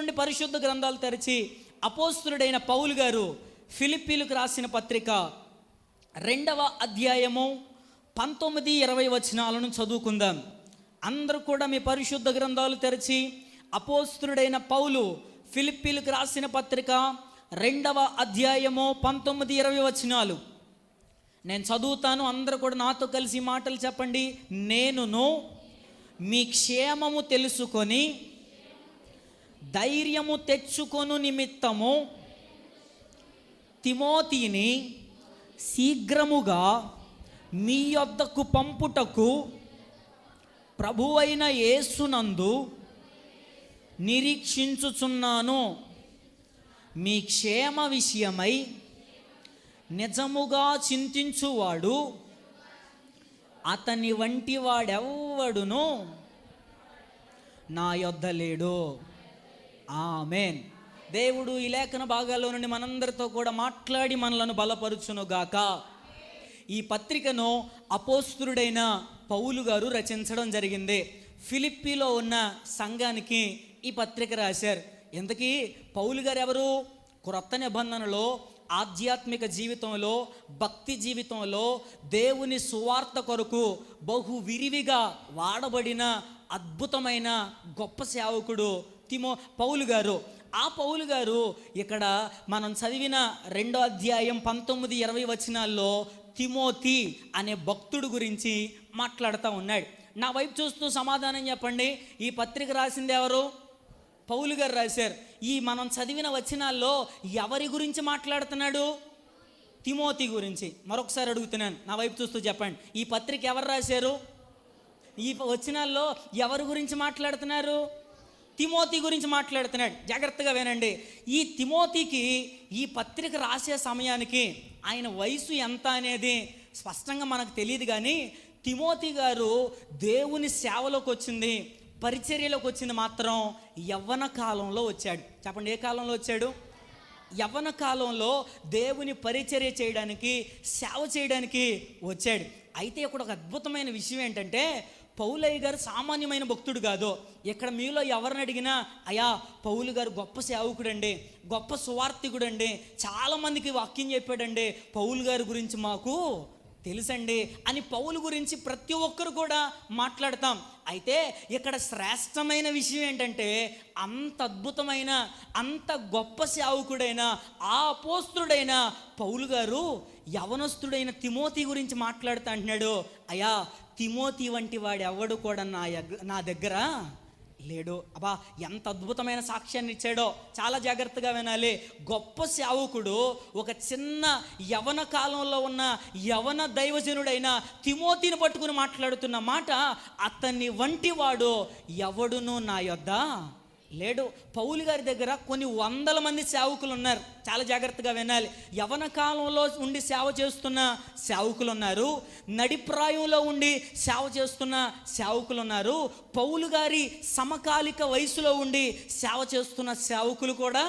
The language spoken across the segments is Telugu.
చూడండి, పరిశుద్ధ గ్రంథాలు తెరిచి అపోస్తలుడైన పౌలు గారు ఫిలిప్పీలకు రాసిన పత్రిక 2వ అధ్యాయము 19-20 వచనాలను చదువుకుందాం. అందరూ కూడా మీ పరిశుద్ధ గ్రంథాలు తెరిచి అపోస్తలుడైన పౌలు ఫిలిప్పీలకు రాసిన పత్రిక 2వ అధ్యాయము 19-20 వచనాలు నేను చదువుతాను. అందరూ కూడా నాతో కలిసి మాటలు చెప్పండి. నేనును మీ క్షేమము తెలుసుకొని ధైర్యము తెచ్చుకొను నిమిత్తము తిమోతిని శీఘ్రముగా మీ యొద్దకు పంపుటకు ప్రభువైన యేసునందు నిరీక్షించుచున్నాను. మీ క్షేమ విషయమై నిజముగా చింతించువాడు అతని వంటి వాడెవ్వడును నా యొద్ద లేడు. ఆమేన్. దేవుడు ఈ లేఖన భాగాల్లో నుండి మనందరితో కూడా మాట్లాడి మనలను బలపరుచునుగాక. ఈ పత్రికను అపోస్తలుడైన పౌలు గారు రచించడం జరిగింది. ఫిలిప్పీలో ఉన్న సంఘానికి ఈ పత్రిక రాశారు. ఇంతకీ పౌలు గారు ఎవరు? క్రొత్త నిబంధనలో ఆధ్యాత్మిక జీవితంలో, భక్తి జీవితంలో దేవుని సువార్త కొరకు బహు విరివిగా వాడబడిన అద్భుతమైన గొప్ప సేవకుడు పౌలు గారు. ఆ పౌలు గారు ఇక్కడ మనం చదివిన 2వ అధ్యాయం 19-20 వచనాల్లో తిమోతి అనే భక్తుడు గురించి మాట్లాడుతూ ఉన్నాడు. నా వైపు చూస్తూ సమాధానం చెప్పండి. ఈ పత్రిక రాసింది ఎవరు? పౌలు గారు రాశారు. ఈ మనం చదివిన వచనాల్లో ఎవరి గురించి మాట్లాడుతున్నాడు? తిమోతి గురించి. మరొకసారి అడుగుతున్నాను, నా వైపు చూస్తూ చెప్పండి. ఈ పత్రిక ఎవరు రాశారు? ఈ వచనాల్లో ఎవరి గురించి మాట్లాడుతున్నారు? తిమోతి గురించి మాట్లాడుతున్నాడు. జాగ్రత్తగా వినండి. ఈ తిమోతికి ఈ పత్రిక రాసే సమయానికి ఆయన వయసు ఎంత అనేది స్పష్టంగా మనకు తెలియదు, కానీ తిమోతి గారు దేవుని సేవలోకి వచ్చింది, పరిచర్యలోకి వచ్చింది మాత్రం యవ్వన కాలంలో వచ్చాడు. చెప్పండి, ఏ కాలంలో వచ్చాడు? యవ్వన కాలంలో దేవుని పరిచర్య చేయడానికి, సేవ చేయడానికి వచ్చాడు. అయితే ఇక్కడ ఒక అద్భుతమైన విషయం ఏంటంటే, పౌలయ్య గారు సామాన్యమైన భక్తుడు కాదు. ఇక్కడ మీలో ఎవరిని అడిగినా, అయ్యా పౌలు గారు గొప్ప సేవకుడండి, గొప్ప సువార్థికుడండి, చాలామందికి వాక్యం చెప్పాడండి, పౌలు గారి గురించి మాకు తెలుసండి అని పౌలు గురించి ప్రతి ఒక్కరు కూడా మాట్లాడతాం. అయితే ఇక్కడ శ్రేష్టమైన విషయం ఏంటంటే, అంత అద్భుతమైన, అంత గొప్ప సేవకుడైన, ఆ అపోస్తలుడైన పౌలు గారు యవనస్తుడైన తిమోతి గురించి మాట్లాడుతూ అంటున్నాడు, అయ్యా తిమోతి వంటి వాడు ఎవడు కూడా నా దగ్గర లేడు. అబ్బా, ఎంత అద్భుతమైన సాక్ష్యాన్ని ఇచ్చాడో చాలా జాగ్రత్తగా వినాలి. గొప్ప సేవకుడు ఒక చిన్న యవన కాలంలో ఉన్న యవన దైవజనుడైన తిమోతిని పట్టుకుని మాట్లాడుతున్న మాట, అతన్ని వంటి వాడు ఎవడును నా యొద్ద లేడు. పౌలు గారి దగ్గర కొన్ని వందల మంది సేవకులు ఉన్నారు. చాలా జాగ్రత్తగా వినాలి. యవన కాలంలో ఉండి సేవ చేస్తున్న సేవకులు ఉన్నారు, నడిప్రాయంలో ఉండి సేవ చేస్తున్న సేవకులు ఉన్నారు, పౌలు గారి సమకాలిక వయసులో ఉండి సేవ చేస్తున్న సేవకులు కూడా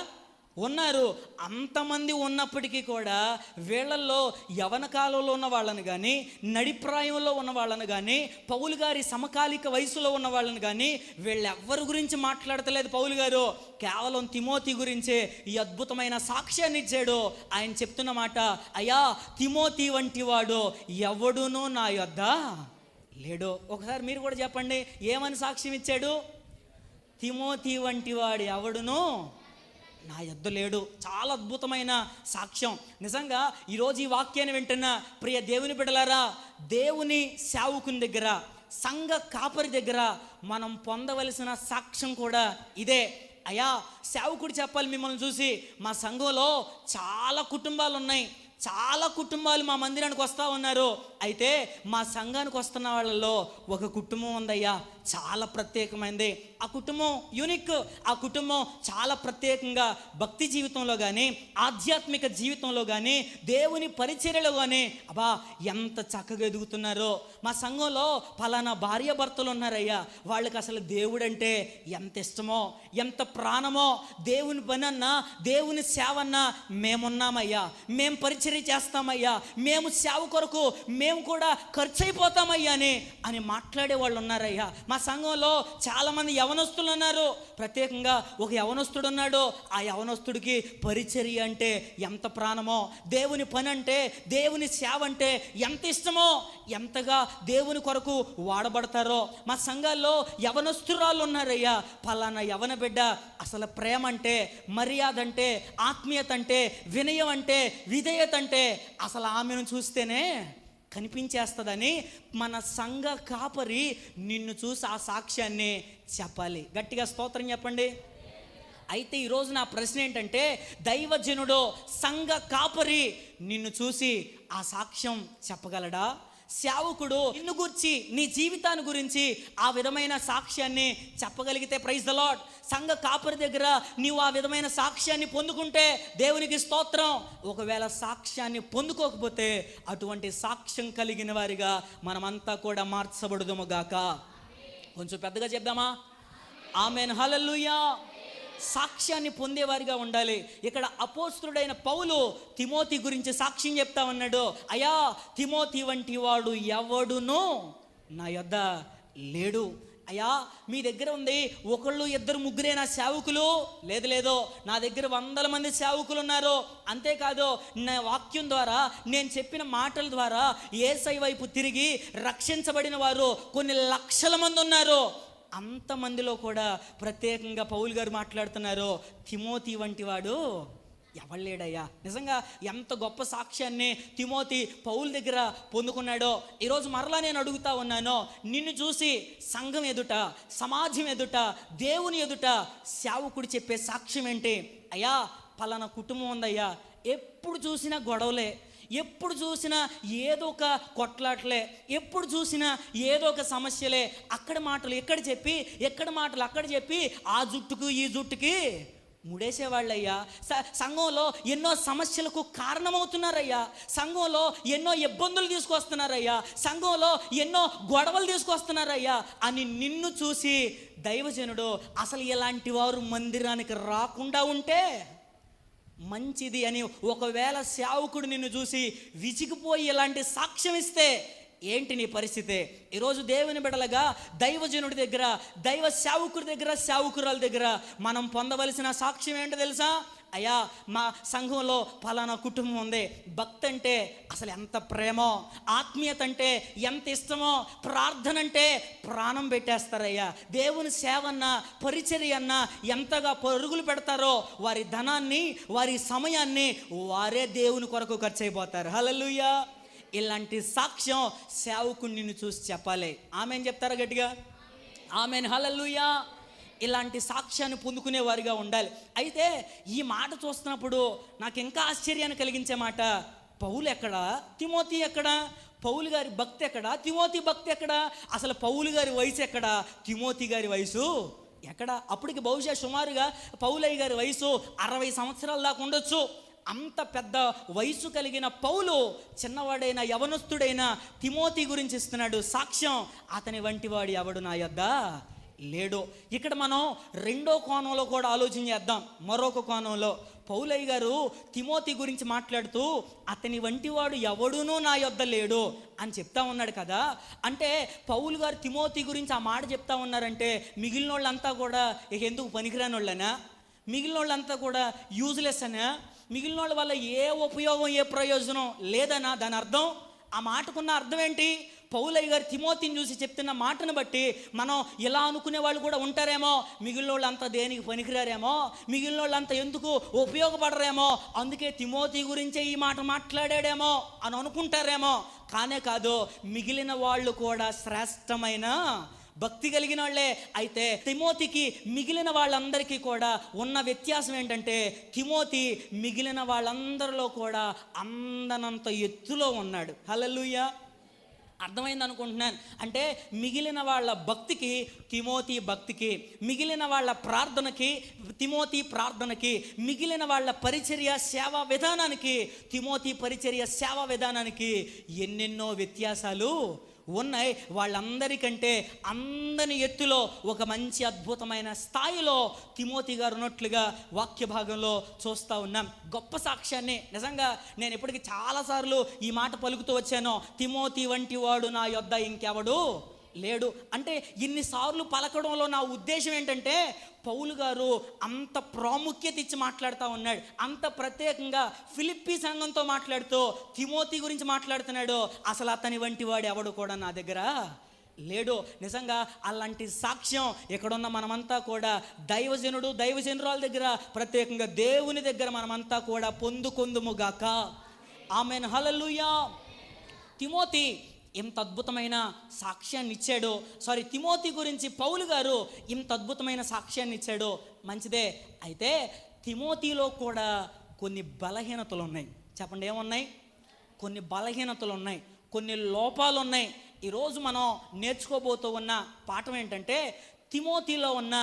ఉన్నారు. అంతమంది ఉన్నప్పటికీ కూడా వీళ్ళల్లో యవన కాలంలో ఉన్న వాళ్ళని కానీ, నడిప్రాయంలో ఉన్న వాళ్ళని కానీ, పౌలు గారి సమకాలిక వయసులో ఉన్న వాళ్ళని కానీ వీళ్ళెవ్వరి గురించి మాట్లాడతలేదు పౌలు గారు. కేవలం తిమోతి గురించే ఈ అద్భుతమైన సాక్ష్యాన్ని ఇచ్చాడు. ఆయన చెప్తున్న మాట, అయ్యా తిమోతి వంటి వాడు ఎవడునూ నా యొద్ద లేడు. ఒకసారి మీరు కూడా చెప్పండి, ఏమని సాక్ష్యం ఇచ్చాడు? తిమోతి వంటి వాడు ఎవడునూ నా యొద్ద లేడు. చాలా అద్భుతమైన సాక్ష్యం. నిజంగా ఈరోజు ఈ వాక్యాన్ని వింటున్న ప్రియ దేవుని బిడ్డలారా, దేవుని సేవకుని దగ్గర, సంఘ కాపరి దగ్గర మనం పొందవలసిన సాక్ష్యం కూడా ఇదే. అయ్యా సేవకుడు చెప్పాలి మిమ్మల్ని చూసి, మా సంఘంలో చాలా కుటుంబాలు ఉన్నాయి, చాలా కుటుంబాలు మా మందిరానికి వస్తూ ఉన్నారు, అయితే మా సంఘానికి వస్తున్న వాళ్ళలో ఒక కుటుంబం ఉందయ్యా, చాలా ప్రత్యేకమైనది. ఆ కుటుంబం యూనిక్. ఆ కుటుంబం చాలా ప్రత్యేకంగా భక్తి జీవితంలో కానీ, ఆధ్యాత్మిక జీవితంలో కానీ, దేవుని పరిచర్యలో కానీ అబ్బా ఎంత చక్కగా ఎదుగుతున్నారో. మా సంఘంలో పలానా భార్య భర్తలు ఉన్నారయ్యా, వాళ్ళకి అసలు దేవుడు అంటే ఎంత ఇష్టమో, ఎంత ప్రాణమో, దేవుని పని అన్నా, దేవుని సేవ అన్నా మేమున్నామయ్యా, మేము పరిచర్య చేస్తామయ్యా, మేము సేవ కొరకు మేము కూడా ఖర్చు అయిపోతామయ్యా అని మాట్లాడే వాళ్ళు ఉన్నారయ్యా. మా మా సంఘంలో చాలామంది యవనస్తులు ఉన్నారు. ప్రత్యేకంగా ఒక యవనస్తుడు ఉన్నాడు. ఆ యవనస్తుడికి పరిచర్య అంటే ఎంత ప్రాణమో, దేవుని పని అంటే, దేవుని సేవ అంటే ఎంత ఇష్టమో, ఎంతగా దేవుని కొరకు వాడబడతారో. మా సంఘాల్లో యవనస్తురాళ్ళు ఉన్నారయ్యా. పలానా యవన బిడ్డ అసలు ప్రేమ అంటే, మర్యాద అంటే, ఆత్మీయత అంటే, వినయం అంటే, విధేయత అంటే అసలు ఆమెను చూస్తేనే కనిపించేస్తుందని మన సంఘ కాపరి నిన్ను చూసి ఆ సాక్ష్యాన్ని చెప్పాలి. గట్టిగా స్తోత్రం చెప్పండి. అయితే ఈరోజు నా ప్రశ్న ఏంటంటే, దైవజనుడో సంఘ కాపరి నిన్ను చూసి ఆ సాక్ష్యం చెప్పగలడా? సేవకుడు నిన్ను గురించి, నీ జీవితాన్ని గురించి ఆ విధమైన సాక్ష్యాన్ని చెప్పగలిగితే ప్రైజ్ ద లార్డ్. సంఘ కాపరి దగ్గర నీవు ఆ విధమైన సాక్ష్యాన్ని పొందుకుంటే దేవునికి స్తోత్రం. ఒకవేళ సాక్ష్యాన్ని పొందుకోకపోతే అటువంటి సాక్ష్యం కలిగిన వారిగా మనమంతా కూడా మార్చబడుదుము గాక. కొంచెం పెద్దగా చెప్దామా? ఆమేన్, హల్లెలూయా. సాక్ష్యాన్ని పొందేవారిగా ఉండాలి. ఇక్కడ అపోస్తలుడైన పౌలు తిమోతి గురించి సాక్ష్యం చెప్తా ఉన్నాడు. అయ్యా, తిమోతి వంటి వాడు ఎవడునో నా యొద్ద లేడు. అయ్యా, మీ దగ్గర ఉంది ఒకళ్ళు ఇద్దరు ముగ్గురే నా సేవకులు? లేదు, నా దగ్గర 100 మంది సేవకులు ఉన్నారు. అంతేకాదు, నా వాక్యం ద్వారా, నేను చెప్పిన మాటల ద్వారా యేసయ్య వైపు తిరిగి రక్షించబడిన వారు కొన్ని లక్షల మంది ఉన్నారు. అంతమందిలో కూడా ప్రత్యేకంగా పౌలు గారు మాట్లాడుతున్నారు, తిమోతి వంటి వాడు ఎవరు లేడయ్యా. నిజంగా ఎంత గొప్ప సాక్ష్యాన్ని తిమోతి పౌలు దగ్గర పొందుకున్నాడో. ఈరోజు మరలా నేను అడుగుతా ఉన్నాను, నిన్ను చూసి సంఘం ఎదుట, సమాజం ఎదుట, దేవుని ఎదుట సేవకుడు చెప్పే సాక్ష్యం ఏంటి? అయ్యా, పలానా కుటుంబం ఉందయ్యా, ఎప్పుడు చూసినా గొడవలే, ఎప్పుడు చూసినా ఏదో ఒక కొట్లాటలే, ఎప్పుడు చూసినా ఏదో ఒక సమస్యలే, అక్కడ మాటలు ఎక్కడ చెప్పి, ఎక్కడ మాటలు అక్కడ చెప్పి ఆ జుట్టుకు ఈ జుట్టుకి ముడేసేవాళ్ళయ్యా. సంఘంలో ఎన్నో సమస్యలకు కారణమవుతున్నారయ్యా. సంఘంలో ఎన్నో ఇబ్బందులు తీసుకొస్తున్నారయ్యా. సంఘంలో ఎన్నో గొడవలు తీసుకొస్తున్నారయ్యా అని నిన్ను చూసి దైవజనుడు అసలు ఇలాంటి వారు మందిరానికి రాకుండా ఉంటే మంచిది అని ఒకవేళ సేవకుడు నిన్ను చూసి విసిగిపోయి ఇలాంటి సాక్ష్యం ఇస్తే ఏంటి నీ పరిస్థితి? ఈరోజు దేవుని బిడ్డలుగా దైవజనుడి దగ్గర, దైవ సేవకుడి దగ్గర, సేవకురాల దగ్గర మనం పొందవలసిన సాక్ష్యం ఏంటో తెలుసా? అయ్యా, మా సంఘంలో పలానా కుటుంబం ఉంది, భక్తి అంటే అసలు ఎంత ప్రేమో, ఆత్మీయత అంటే ఎంత ఇష్టమో, ప్రార్థన అంటే ప్రాణం పెట్టేస్తారయ్యా, దేవుని సేవన్న, పరిచర్య అన్న ఎంతగా పరుగులు పెడతారో, వారి ధనాన్ని, వారి సమయాన్ని వారే దేవుని కొరకు ఖర్చు అయిపోతారు. హల్లెలూయా. ఇలాంటి సాక్ష్యం సేవకుడు నిన్ను చూసి చెప్పాలి. ఆమెన్ చెప్తారా గట్టిగా? ఆమెన్, హల్లెలూయా. ఇలాంటి సాక్ష్యాన్ని పొందుకునే వారిగా ఉండాలి. అయితే ఈ మాట చూస్తున్నప్పుడు నాకు ఇంకా ఆశ్చర్యాన్ని కలిగించే మాట, పౌలు ఎక్కడా, తిమోతి ఎక్కడా? పౌలు గారి భక్తి ఎక్కడా, తిమోతి భక్తి ఎక్కడా? అసలు పౌలు గారి వయసు ఎక్కడా, తిమోతి గారి వయసు ఎక్కడ? అప్పటికి బహుశా సుమారుగా పౌలయ్య గారి వయసు 60 సంవత్సరాల దాకా ఉండొచ్చు. అంత పెద్ద వయసు కలిగిన పౌలు చిన్నవాడైన యవనస్తుడైన తిమోతి గురించి ఇస్తున్నాడు సాక్ష్యం. అతని వంటి వాడు ఎవడు నా యొద్ద లేడు. ఇక్కడ మనం రెండో కోణంలో కూడా ఆలోచన చేద్దాం. మరొక కోణంలో పౌలయ్య గారు తిమోతి గురించి మాట్లాడుతూ అతని వంటి వాడు ఎవడునూ నా యొద్ద లేడు అని చెప్తా ఉన్నాడు కదా. అంటే పౌలు గారు తిమోతి గురించి ఆ మాట చెప్తా ఉన్నారంటే మిగిలిన వాళ్ళంతా కూడా ఇక ఎందుకు పనికిరాని వాళ్ళనా? మిగిలిన వాళ్ళంతా కూడా యూజ్లెస్ అనా? మిగిలిన వాళ్ళ వల్ల ఏ ఉపయోగం, ఏ ప్రయోజనం లేదనా? దాని అర్థం, ఆ మాటకున్న అర్థం ఏంటి? పౌలయ్య గారు తిమోతిని చూసి చెప్తున్న మాటను బట్టి మనం ఇలా అనుకునే వాళ్ళు కూడా ఉంటారేమో, మిగిలిన వాళ్ళంతా దేనికి పనికిరారేమో, మిగిలిన వాళ్ళంతా ఎందుకు ఉపయోగపడరేమో, అందుకే తిమోతి గురించే ఈ మాట మాట్లాడాడేమో అని అనుకుంటారేమో. కానే కాదు, మిగిలిన వాళ్ళు కూడా శ్రేష్టమైన భక్తి కలిగిన వాళ్ళే. అయితే తిమోతికి మిగిలిన వాళ్ళందరికీ కూడా ఉన్న వ్యత్యాసం ఏంటంటే, తిమోతి మిగిలిన వాళ్ళందరిలో కూడా అందనంత ఎత్తులో ఉన్నాడు. హల్లెలూయా. అర్థమైంది అనుకుంటున్నాను. అంటే మిగిలిన వాళ్ళ భక్తికి తిమోతి భక్తికి, మిగిలిన వాళ్ళ ప్రార్థనకి తిమోతి ప్రార్థనకి, మిగిలిన వాళ్ళ పరిచర్య సేవా విధానానికి తిమోతి పరిచర్య సేవా విధానానికి ఎన్నెన్నో వ్యత్యాసాలు ఉన్నాయి. వాళ్ళందరికంటే అందని ఎత్తులో ఒక మంచి అద్భుతమైన స్థాయిలో తిమోతి గారు ఉన్నట్లుగా వాక్య భాగంలో చూస్తూ ఉన్నాం. గొప్ప సాక్ష్యాన్ని నిజంగా నేను ఇప్పటికీ చాలాసార్లు ఈ మాట పలుకుతూ వచ్చాను, తిమోతి వంటి వాడు నా యొద్ద ఇంకెవడు లేడు. అంటే ఇన్నిసార్లు పలకడంలో నా ఉద్దేశం ఏంటంటే, పౌలు గారు అంత ప్రాముఖ్యత ఇచ్చి మాట్లాడుతూ ఉన్నాడు, అంత ప్రత్యేకంగా ఫిలిప్పీ సంఘంతో మాట్లాడుతూ తిమోతి గురించి మాట్లాడుతున్నాడు. అసలు అతని వంటి వాడు ఎవడు కూడా నా దగ్గర లేడు. నిజంగా అలాంటి సాక్ష్యం ఇక్కడున్న మనమంతా కూడా దైవజనుడు దైవజనురాల దగ్గర, ప్రత్యేకంగా దేవుని దగ్గర మనమంతా కూడా పొందుకొందుముగాక. ఆమేన్, హల్లెలూయా. తిమోతి ఎంత అద్భుతమైన సాక్ష్యాన్ని ఇచ్చాడో, తిమోతి గురించి పౌలు గారు ఇంత అద్భుతమైన సాక్ష్యాన్ని ఇచ్చాడో మంచిదే. అయితే తిమోతిలో కూడా కొన్ని బలహీనతలు ఉన్నాయి. చెప్పండి, ఏమున్నాయి? కొన్ని బలహీనతలు ఉన్నాయి, కొన్ని లోపాలు ఉన్నాయి. ఈరోజు మనం నేర్చుకోబోతూ ఉన్న పాఠం ఏంటంటే, తిమోతిలో ఉన్న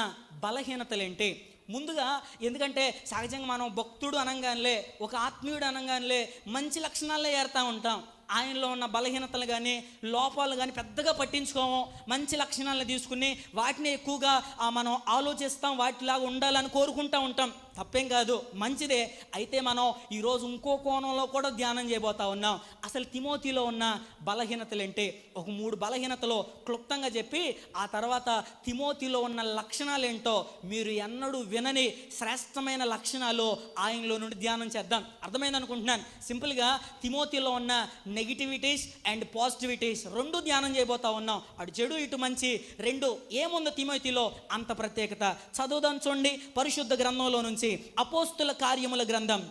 బలహీనతలు ఏంటి. ముందుగా, ఎందుకంటే సహజంగా మనం భక్తుడు అనగానే, ఒక ఆత్మీయుడు అనగానే మంచి లక్షణాలే ఏరుతూ ఉంటాం. ఆయనలో ఉన్న బలహీనతలు కానీ లోపాలు కానీ పెద్దగా పట్టించుకోము. మంచి లక్షణాలను తీసుకుని వాటిని ఎక్కువగా మనం ఆలోచిస్తాం, వాటిలాగా ఉండాలని కోరుకుంటూ ఉంటాం. తప్పేం కాదు, మంచిదే. అయితే మనం ఈరోజు ఇంకో కోణంలో కూడా ధ్యానం చేయబోతా ఉన్నాం. అసలు తిమోతిలో ఉన్న బలహీనతలు ఏంటి? ఒక 3 బలహీనతలు క్లుప్తంగా చెప్పి, ఆ తర్వాత తిమోతిలో ఉన్న లక్షణాలు ఏంటో, మీరు ఎన్నడూ వినని శ్రేష్టమైన లక్షణాలు ఆయనలో నుండి ధ్యానం చేద్దాం. అర్థమైంది అనుకుంటున్నాను. సింపుల్గా తిమోతిలో ఉన్న నెగిటివిటీస్ అండ్ పాజిటివిటీస్ 2 ధ్యానం చేయబోతా ఉన్నాం. అటు చెడు ఇటు మంచి 2 ఏముందో తిమోతిలో అంత ప్రత్యేకత. చదువుదాం చూడండి, పరిశుద్ధ గ్రంథంలో నుంచి అపోస్తుల కార్యముల గ్రంథం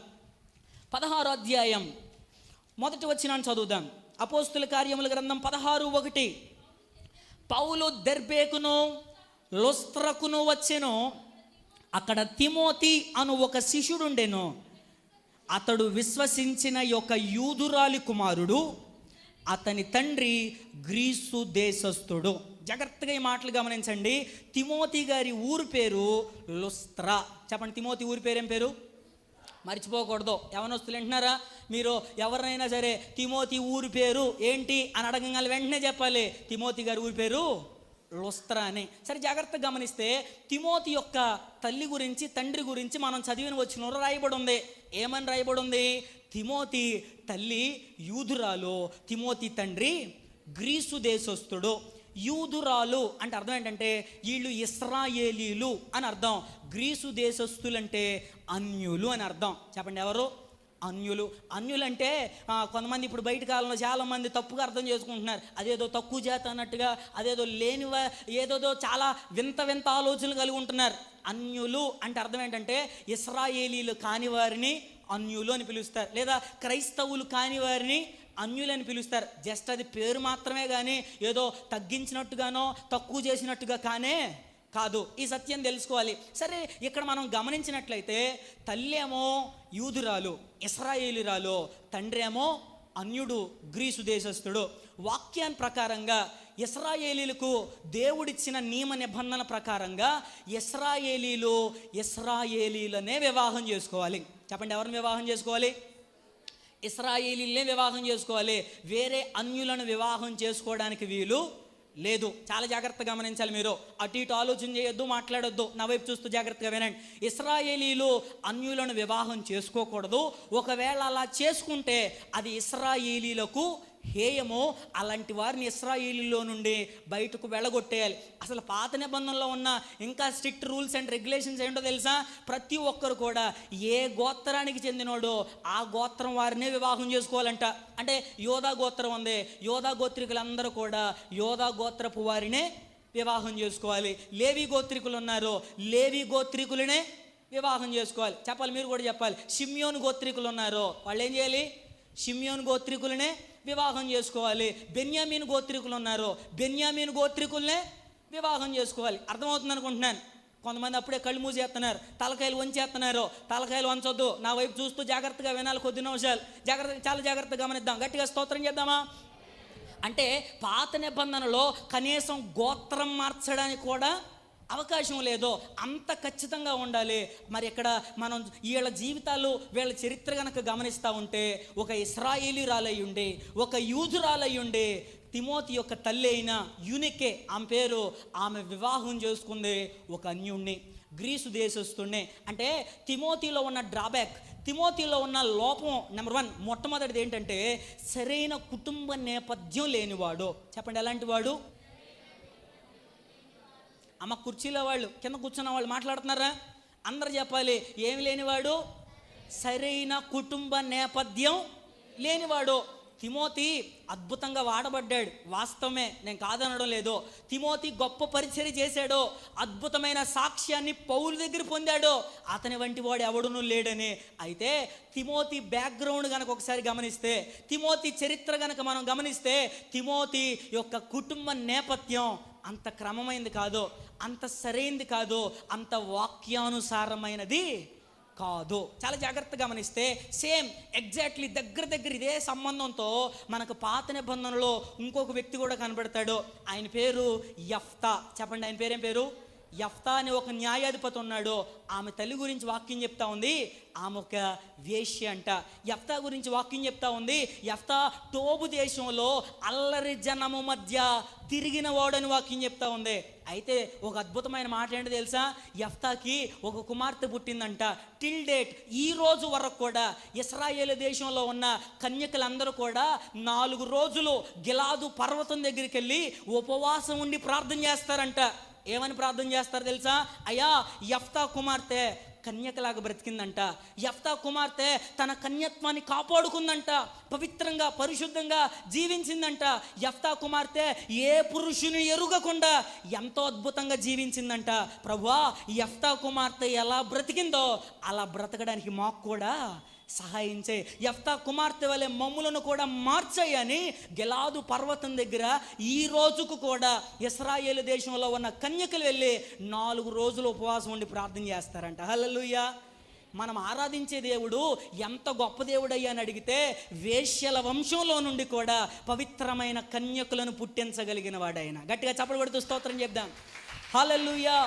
16వ అధ్యాయం మొదటి వచనాన్ని చదువుదాం. అపోస్తుల కార్యముల గ్రంథం 16:1. పౌలు దెర్బేకును లుస్త్రకును వచ్చెను. అక్కడ తిమోతి అను ఒక శిష్యుడుండెను. అతడు విశ్వసించిన యొక్క యూదురాలి కుమారుడు, అతని తండ్రి గ్రీసు దేశస్థుడు. జాగ్రత్తగా ఈ మాటలు గమనించండి. తిమోతి గారి ఊరు పేరు లుస్త్రా. చెప్పండి, తిమోతి ఊరి పేరు ఏం పేరు? మర్చిపోకూడదు. యవనస్తులు వింటున్నారా? మీరు ఎవరినైనా సరే తిమోతి ఊరి పేరు ఏంటి అని అడగగానే వెంటనే చెప్పాలి, తిమోతి గారి ఊరి పేరు లుస్త్రా అని. సరే, జాగ్రత్తగా గమనిస్తే తిమోతి యొక్క తల్లి గురించి తండ్రి గురించి మనం చదివిన వచనంలో రాయబడి ఉంది. ఏమని రాయబడి ఉంది? తిమోతి తల్లి యూదురాలు, తిమోతి తండ్రి గ్రీసు దేశస్థుడు. యూదురాలు అంటే అర్థం ఏంటంటే వీళ్ళు ఇశ్రాయేలీలు అని అర్థం. గ్రీసు దేశస్థులంటే అన్యులు అని అర్థం. చెప్పండి, ఎవరు? అన్యులు. అన్యులంటే కొంతమంది ఇప్పుడు బయట కాలంలో చాలామంది తప్పుగా అర్థం చేసుకుంటున్నారు. అదేదో తక్కువ చేత అన్నట్టుగా, అదేదో లేనివ ఏదోదో చాలా వింత వింత ఆలోచనలు కలిగి ఉంటున్నారు. అన్యులు అంటే అర్థం ఏంటంటే ఇశ్రాయేలీలు కాని వారిని అన్యులు అని పిలుస్తారు, లేదా క్రైస్తవులు కాని వారిని అన్యులని పిలుస్తారు. జస్ట్ అది పేరు మాత్రమే, కానీ ఏదో తగ్గించినట్టుగానో తక్కువ చేసినట్టుగా కానే కాదు. ఈ సత్యం తెలుసుకోవాలి. సరే, ఇక్కడ మనం గమనించినట్లయితే తల్లి ఏమో యూదురాలు, ఇశ్రాయేలీరాలు, తండ్రి ఏమో అన్యుడు, గ్రీసు దేశస్థుడు. వాక్యాన్ని ప్రకారంగా ఇశ్రాయేలీలకు దేవుడిచ్చిన నియమ నిబంధనల ప్రకారంగా ఇశ్రాయేలీలనే వివాహం చేసుకోవాలి. చెప్పండి, ఎవరిని వివాహం చేసుకోవాలి? ఇశ్రాయేలీలనే వివాహం చేసుకోవాలి. వేరే అన్యులను వివాహం చేసుకోవడానికి వీలు లేదు. చాలా జాగ్రత్తగా గమనించాలి. మీరు అటు ఇటు ఆలోచన చేయొద్దు, మాట్లాడొద్దు. నా వైపు చూస్తూ జాగ్రత్తగా వినండి. ఇశ్రాయేలీలు అన్యులను వివాహం చేసుకోకూడదు. ఒకవేళ అలా చేసుకుంటే అది ఇశ్రాయేలీలకు హేయము. అలాంటి వారిని ఇశ్రాయేలీలో నుండి బయటకు వెళ్ళగొట్టేయాలి. అసలు పాత నిబంధనలో ఉన్న ఇంకా స్ట్రిక్ట్ రూల్స్ అండ్ రెగ్యులేషన్స్ ఏంటో తెలుసా? ప్రతి ఒక్కరు కూడా ఏ గోత్రానికి చెందినోడో ఆ గోత్రం వారినే వివాహం చేసుకోవాలంట. అంటే యోధా గోత్రం ఉంది, యోధా గోత్రికులందరూ కూడా యోధా గోత్రపు వారినే వివాహం చేసుకోవాలి. లేవి గోత్రికులు ఉన్నారు, లేవి గోత్రికులనే వివాహం చేసుకోవాలి. చెప్పాలి, మీరు కూడా చెప్పాలి. షిమ్యోను గోత్రికులు ఉన్నారు, వాళ్ళు ఏం చేయాలి? షిమ్యోను గోత్రికులనే వివాహం చేసుకోవాలి. బెన్యామీను గోత్రికులు ఉన్నారు, బెన్యామీను గోత్రికులనే వివాహం చేసుకోవాలి. అర్థమవుతుంది అనుకుంటున్నాను. కొంతమంది అప్పుడే కళ్ళు మూసేస్తున్నారు, తలకాయలు వంచేస్తున్నారు. తలకాయలు వంచొద్దు, నా వైపు చూస్తూ జాగ్రత్తగా వినాలి. కొద్ది నిమిషాలు చాలా జాగ్రత్తగా గమనిద్దాం. గట్టిగా స్తోత్రం చేద్దామా? అంటే పాత నిబంధనలో కనీసం గోత్రం మార్చడానికి కూడా అవకాశం లేదో అంత ఖచ్చితంగా ఉండాలి. మరి ఇక్కడ మనం వీళ్ళ జీవితాలు, వీళ్ళ చరిత్ర కనుక గమనిస్తూ ఉంటే, ఒక ఇశ్రాయేలీరాలయ్యుండి, ఒక యూదురాలయ్యుండి, తిమోతి యొక్క తల్లి అయిన యూనికే ఆమె పేరు, ఆమె వివాహం చేసుకుంది ఒక అన్యుణ్ణి, గ్రీసు దేశస్తుణ్ణి. అంటే తిమోతిలో ఉన్న డ్రాబ్యాక్, తిమోతిలో ఉన్న లోపం నెంబర్ 1, మొట్టమొదటిది ఏంటంటే సరైన కుటుంబ నేపథ్యం లేనివాడు. చెప్పండి, ఎలాంటి వాడు? అమ్మ కుర్చీలో వాళ్ళు, కింద కూర్చున్న వాళ్ళు మాట్లాడుతున్నారా? అందరు చెప్పాలి, ఏమి లేనివాడు, సరైన కుటుంబ నేపథ్యం లేనివాడు. తిమోతి అద్భుతంగా వాడబడ్డాడు, వాస్తవమే, నేను కాదనడం లేదు. తిమోతి గొప్ప పరిచర్య చేశాడు, అద్భుతమైన సాక్ష్యాన్ని పౌలు దగ్గర పొందాడు. అతని వంటి వాడు ఎవడునూ లేడని. అయితే తిమోతి బ్యాక్గ్రౌండ్ కనుక ఒకసారి గమనిస్తే, తిమోతి చరిత్ర కనుక మనం గమనిస్తే, తిమోతి యొక్క కుటుంబ నేపథ్యం అంత క్రమమైనది కాదు, అంత సరైనది కాదు, అంత వాక్యానుసారమైనది కాదు. చాలా జాగ్రత్తగా గమనిస్తే సేమ్ ఎగ్జాక్ట్లీ దగ్గర ఇదే సంబంధంతో మనకు పాత నిబంధనలో ఇంకొక వ్యక్తి కూడా కనబడతాడు. ఆయన పేరు యెఫ్తా. చెప్పండి, ఆయన పేరేం పేరు? యెఫ్తా అనే ఒక న్యాయాధిపతి ఉన్నాడు. ఆమె తల్లి గురించి వాక్యం చెప్తా ఉంది, ఆమె ఒక వేశ్య అంట. యెఫ్తా గురించి వాక్యం చెప్తా ఉంది, యెఫ్తా టోబు దేశంలో అల్లరి జనము మధ్య తిరిగిన వాడని వాక్యం చెప్తా ఉంది. అయితే ఒక అద్భుతమైన మాట ఏంటో తెలుసా? యెఫ్తాకి ఒక కుమార్తె పుట్టిందంట. టిల్ డేట్, ఈ రోజు వరకు కూడా ఇశ్రాయేలు దేశంలో ఉన్న కన్యకలందరూ కూడా 4 రోజులు గిలాదు పర్వతం దగ్గరికి వెళ్ళి ఉపవాసం ఉండి ప్రార్థన చేస్తారంట. ఏమని ప్రార్థన చేస్తారు తెలుసా? అయ్యా, యెఫ్తా కుమార్తె కన్యకలాగా బ్రతికిందంట. యెఫ్తా కుమార్తె తన కన్యత్వాన్ని కాపాడుకుందంట, పవిత్రంగా పరిశుద్ధంగా జీవించిందంట. యెఫ్తా కుమార్తె ఏ పురుషుని ఎరుగకుండా ఎంతో అద్భుతంగా జీవించిందంట. ప్రభువా, యెఫ్తా కుమార్తె ఎలా బ్రతికిందో అలా బ్రతకడానికి మాకు కూడా సహాయం చేయి. యెఫ్తా కుమార్తె వలె మమ్ములను కూడా మార్చాయని గిలాదు పర్వతం దగ్గర ఈ రోజుకు కూడా ఇశ్రాయేలు దేశంలో ఉన్న కన్యకలు వెళ్ళి 4 రోజులు ఉపవాసం ఉండి ప్రార్థన చేస్తారంట. హల్లెలూయా. మనం ఆరాధించే దేవుడు ఎంత గొప్ప దేవుడు అయ్యా అని అడిగితే, వేశ్యల వంశంలో నుండి కూడా పవిత్రమైన కన్యకులను పుట్టించగలిగిన వాడైన. గట్టిగా చప్పలు కొడుతూ స్తోత్రం చెప్దాం. హల్లెలూయా.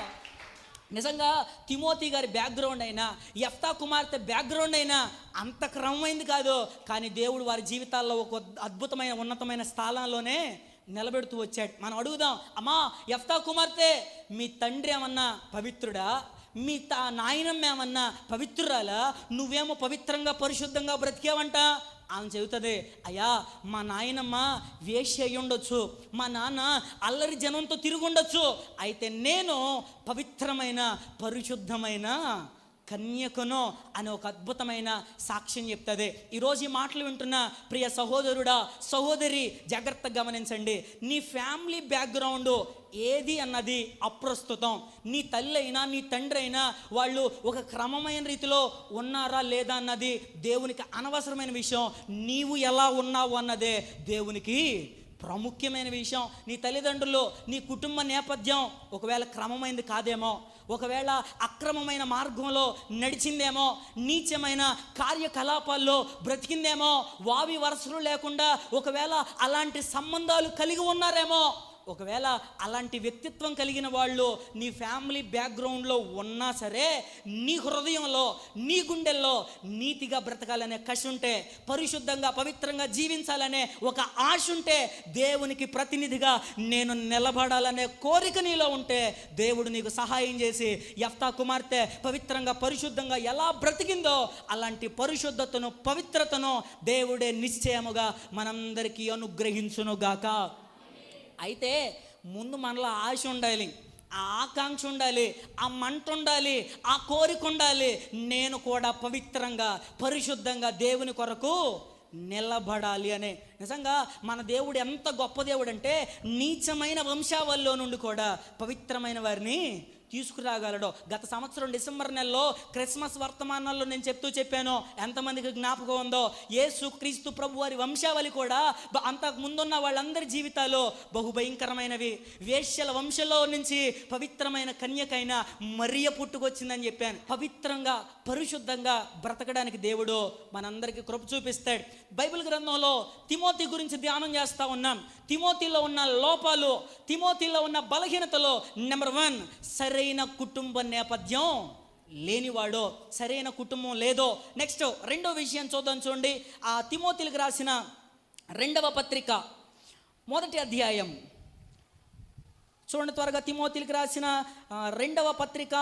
నిజంగా తిమోతి గారి బ్యాక్గ్రౌండ్ అయినా, యెఫ్తా కుమార్తె బ్యాక్గ్రౌండ్ అయినా అంత క్రమమైంది కాదు, కానీ దేవుడు వారి జీవితాల్లో ఒక అద్భుతమైన ఉన్నతమైన స్థానంలోనే నిలబెడుతూ వచ్చాడు. మనం అడుగుదాం, అమ్మా యెఫ్తా కుమార్తె, మీ తండ్రి ఏమన్నా పవిత్రుడా? మీ నాయనమ్మ ఏమన్నా పవిత్రురాలా? నువ్వేమో పవిత్రంగా పరిశుద్ధంగా బ్రతికేవంట. ఆమె చెబుతుంది, అయ్యా మా నాయనమ్మ వేశ్య అయి ఉండొచ్చు, మా నాన్న అల్లరి జనంతో తిరుగుండొచ్చు, అయితే నేను పవిత్రమైన పరిశుద్ధమైన కన్యకను అని ఒక అద్భుతమైన సాక్ష్యం చెప్తుంది. ఈరోజు ఈ మాటలు వింటున్న ప్రియ సహోదరుడా, సహోదరి, జాగ్రత్తగా గమనించండి. నీ ఫ్యామిలీ బ్యాక్గ్రౌండ్ ఏది అన్నది అప్రస్తుతం. నీ తల్లి అయినా నీ తండ్రి అయినా వాళ్ళు ఒక క్రమమైన రీతిలో ఉన్నారా లేదా అన్నది దేవునికి అనవసరమైన విషయం. నీవు ఎలా ఉన్నావు అన్నదే దేవునికి ప్రాముఖ్యమైన విషయం. నీ తల్లిదండ్రులు, నీ కుటుంబ నేపథ్యం ఒకవేళ క్రమమైనది కాదేమో, ఒకవేళ అక్రమమైన మార్గంలో నడిచిందేమో, నీచమైన కార్యకలాపాల్లో బ్రతికిందేమో, వావి వరసలు లేకుండా ఒకవేళ అలాంటి సంబంధాలు కలిగి ఉన్నారేమో, ఒకవేళ అలాంటి వ్యక్తిత్వం కలిగిన వాళ్ళు నీ ఫ్యామిలీ బ్యాక్గ్రౌండ్లో ఉన్నా సరే, నీ హృదయంలో నీ గుండెల్లో నీతిగా బ్రతకాలనే కసి ఉంటే, పరిశుద్ధంగా పవిత్రంగా జీవించాలనే ఒక ఆశ ఉంటే, దేవునికి ప్రతినిధిగా నేను నిలబడాలనే కోరిక నీలో ఉంటే, దేవుడు నీకు సహాయం చేసి యెఫ్తా కుమార్తె పవిత్రంగా పరిశుద్ధంగా ఎలా బ్రతికిందో అలాంటి పరిశుద్ధతను పవిత్రతను దేవుడే నిశ్చయముగా మనందరికీ అనుగ్రహించునుగాక. అయితే ముందు మనలో ఆశ ఉండాలి, ఆ ఆకాంక్ష ఉండాలి, ఆ మంట ఉండాలి, ఆ కోరిక ఉండాలి. నేను కూడా పవిత్రంగా పరిశుద్ధంగా దేవుని కొరకు నిలబడాలి అనే. నిజంగా మన దేవుడు ఎంత గొప్ప దేవుడు అంటే, నీచమైన వంశావళిలో నుండి కూడా పవిత్రమైన వారిని తీసుకురాగలడు. గత సంవత్సరం డిసెంబర్ నెలలో క్రిస్మస్ వర్తమానాల్లో నేను చెప్పాను, ఎంతమందికి జ్ఞాపకం ఉందో, యేసుక్రీస్తు ప్రభు వారి వంశావళి కూడా అంతకు ముందున్న వాళ్ళందరి జీవితాలు బహుభయంకరమైనవి. వేశ్యల వంశంలో నుంచి పవిత్రమైన కన్యకైన మరియ పుట్టుకొచ్చిందని చెప్పాను. పవిత్రంగా పరిశుద్ధంగా బ్రతకడానికి దేవుడు మనందరికీ కృప చూపిస్తాడు. బైబిల్ గ్రంథంలో తిమోతి గురించి ధ్యానం చేస్తూ ఉన్నాం. తిమోతిలో ఉన్న లోపాలు, తిమోతిలో ఉన్న బలహీనతలు, నెంబర్ 1, సరైన కుటుంబ నేపథ్యం లేనివాడో, సరైన కుటుంబం లేదో. నెక్స్ట్ రెండో విషయం చూద్దాం. చూడండి, ఆ తిమోతిలకు రాసిన 2వ పత్రిక 1వ అధ్యాయం చూడండి త్వరగా. తిమోతిలకు రాసిన 2వ పత్రిక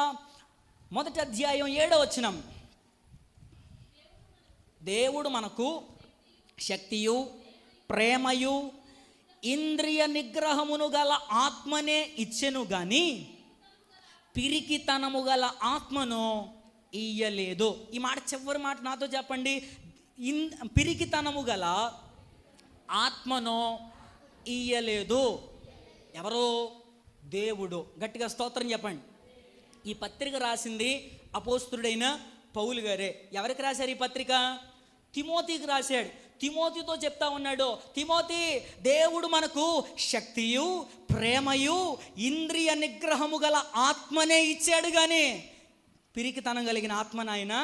1వ అధ్యాయం 7వ వచనం. దేవుడు మనకు శక్తియు ప్రేమయు ఇంద్రియ నిగ్రహమును గల ఆత్మనే ఇచ్చెను గాని పిరికితనము గల ఆత్మను ఇయ్యలేదు. ఈ మాట చివరి మాట నాతో చెప్పండి. పిరికితనము గల ఆత్మను ఇయ్యలేదు. ఎవరు? దేవుడు. గట్టిగా స్తోత్రం చెప్పండి. ఈ పత్రిక రాసింది అపోస్తలుడైన పౌలు గారే. ఎవరికి రాశారు ఈ పత్రిక? తిమోతికి రాశాడు. తిమోతితో చెప్తా ఉన్నాడు, తిమోతి, దేవుడు మనకు శక్తియు ప్రేమయు ఇంద్రియ నిగ్రహము గల ఆత్మనే ఇచ్చాడు, కానీ పిరికితనం కలిగిన ఆత్మను ఆయన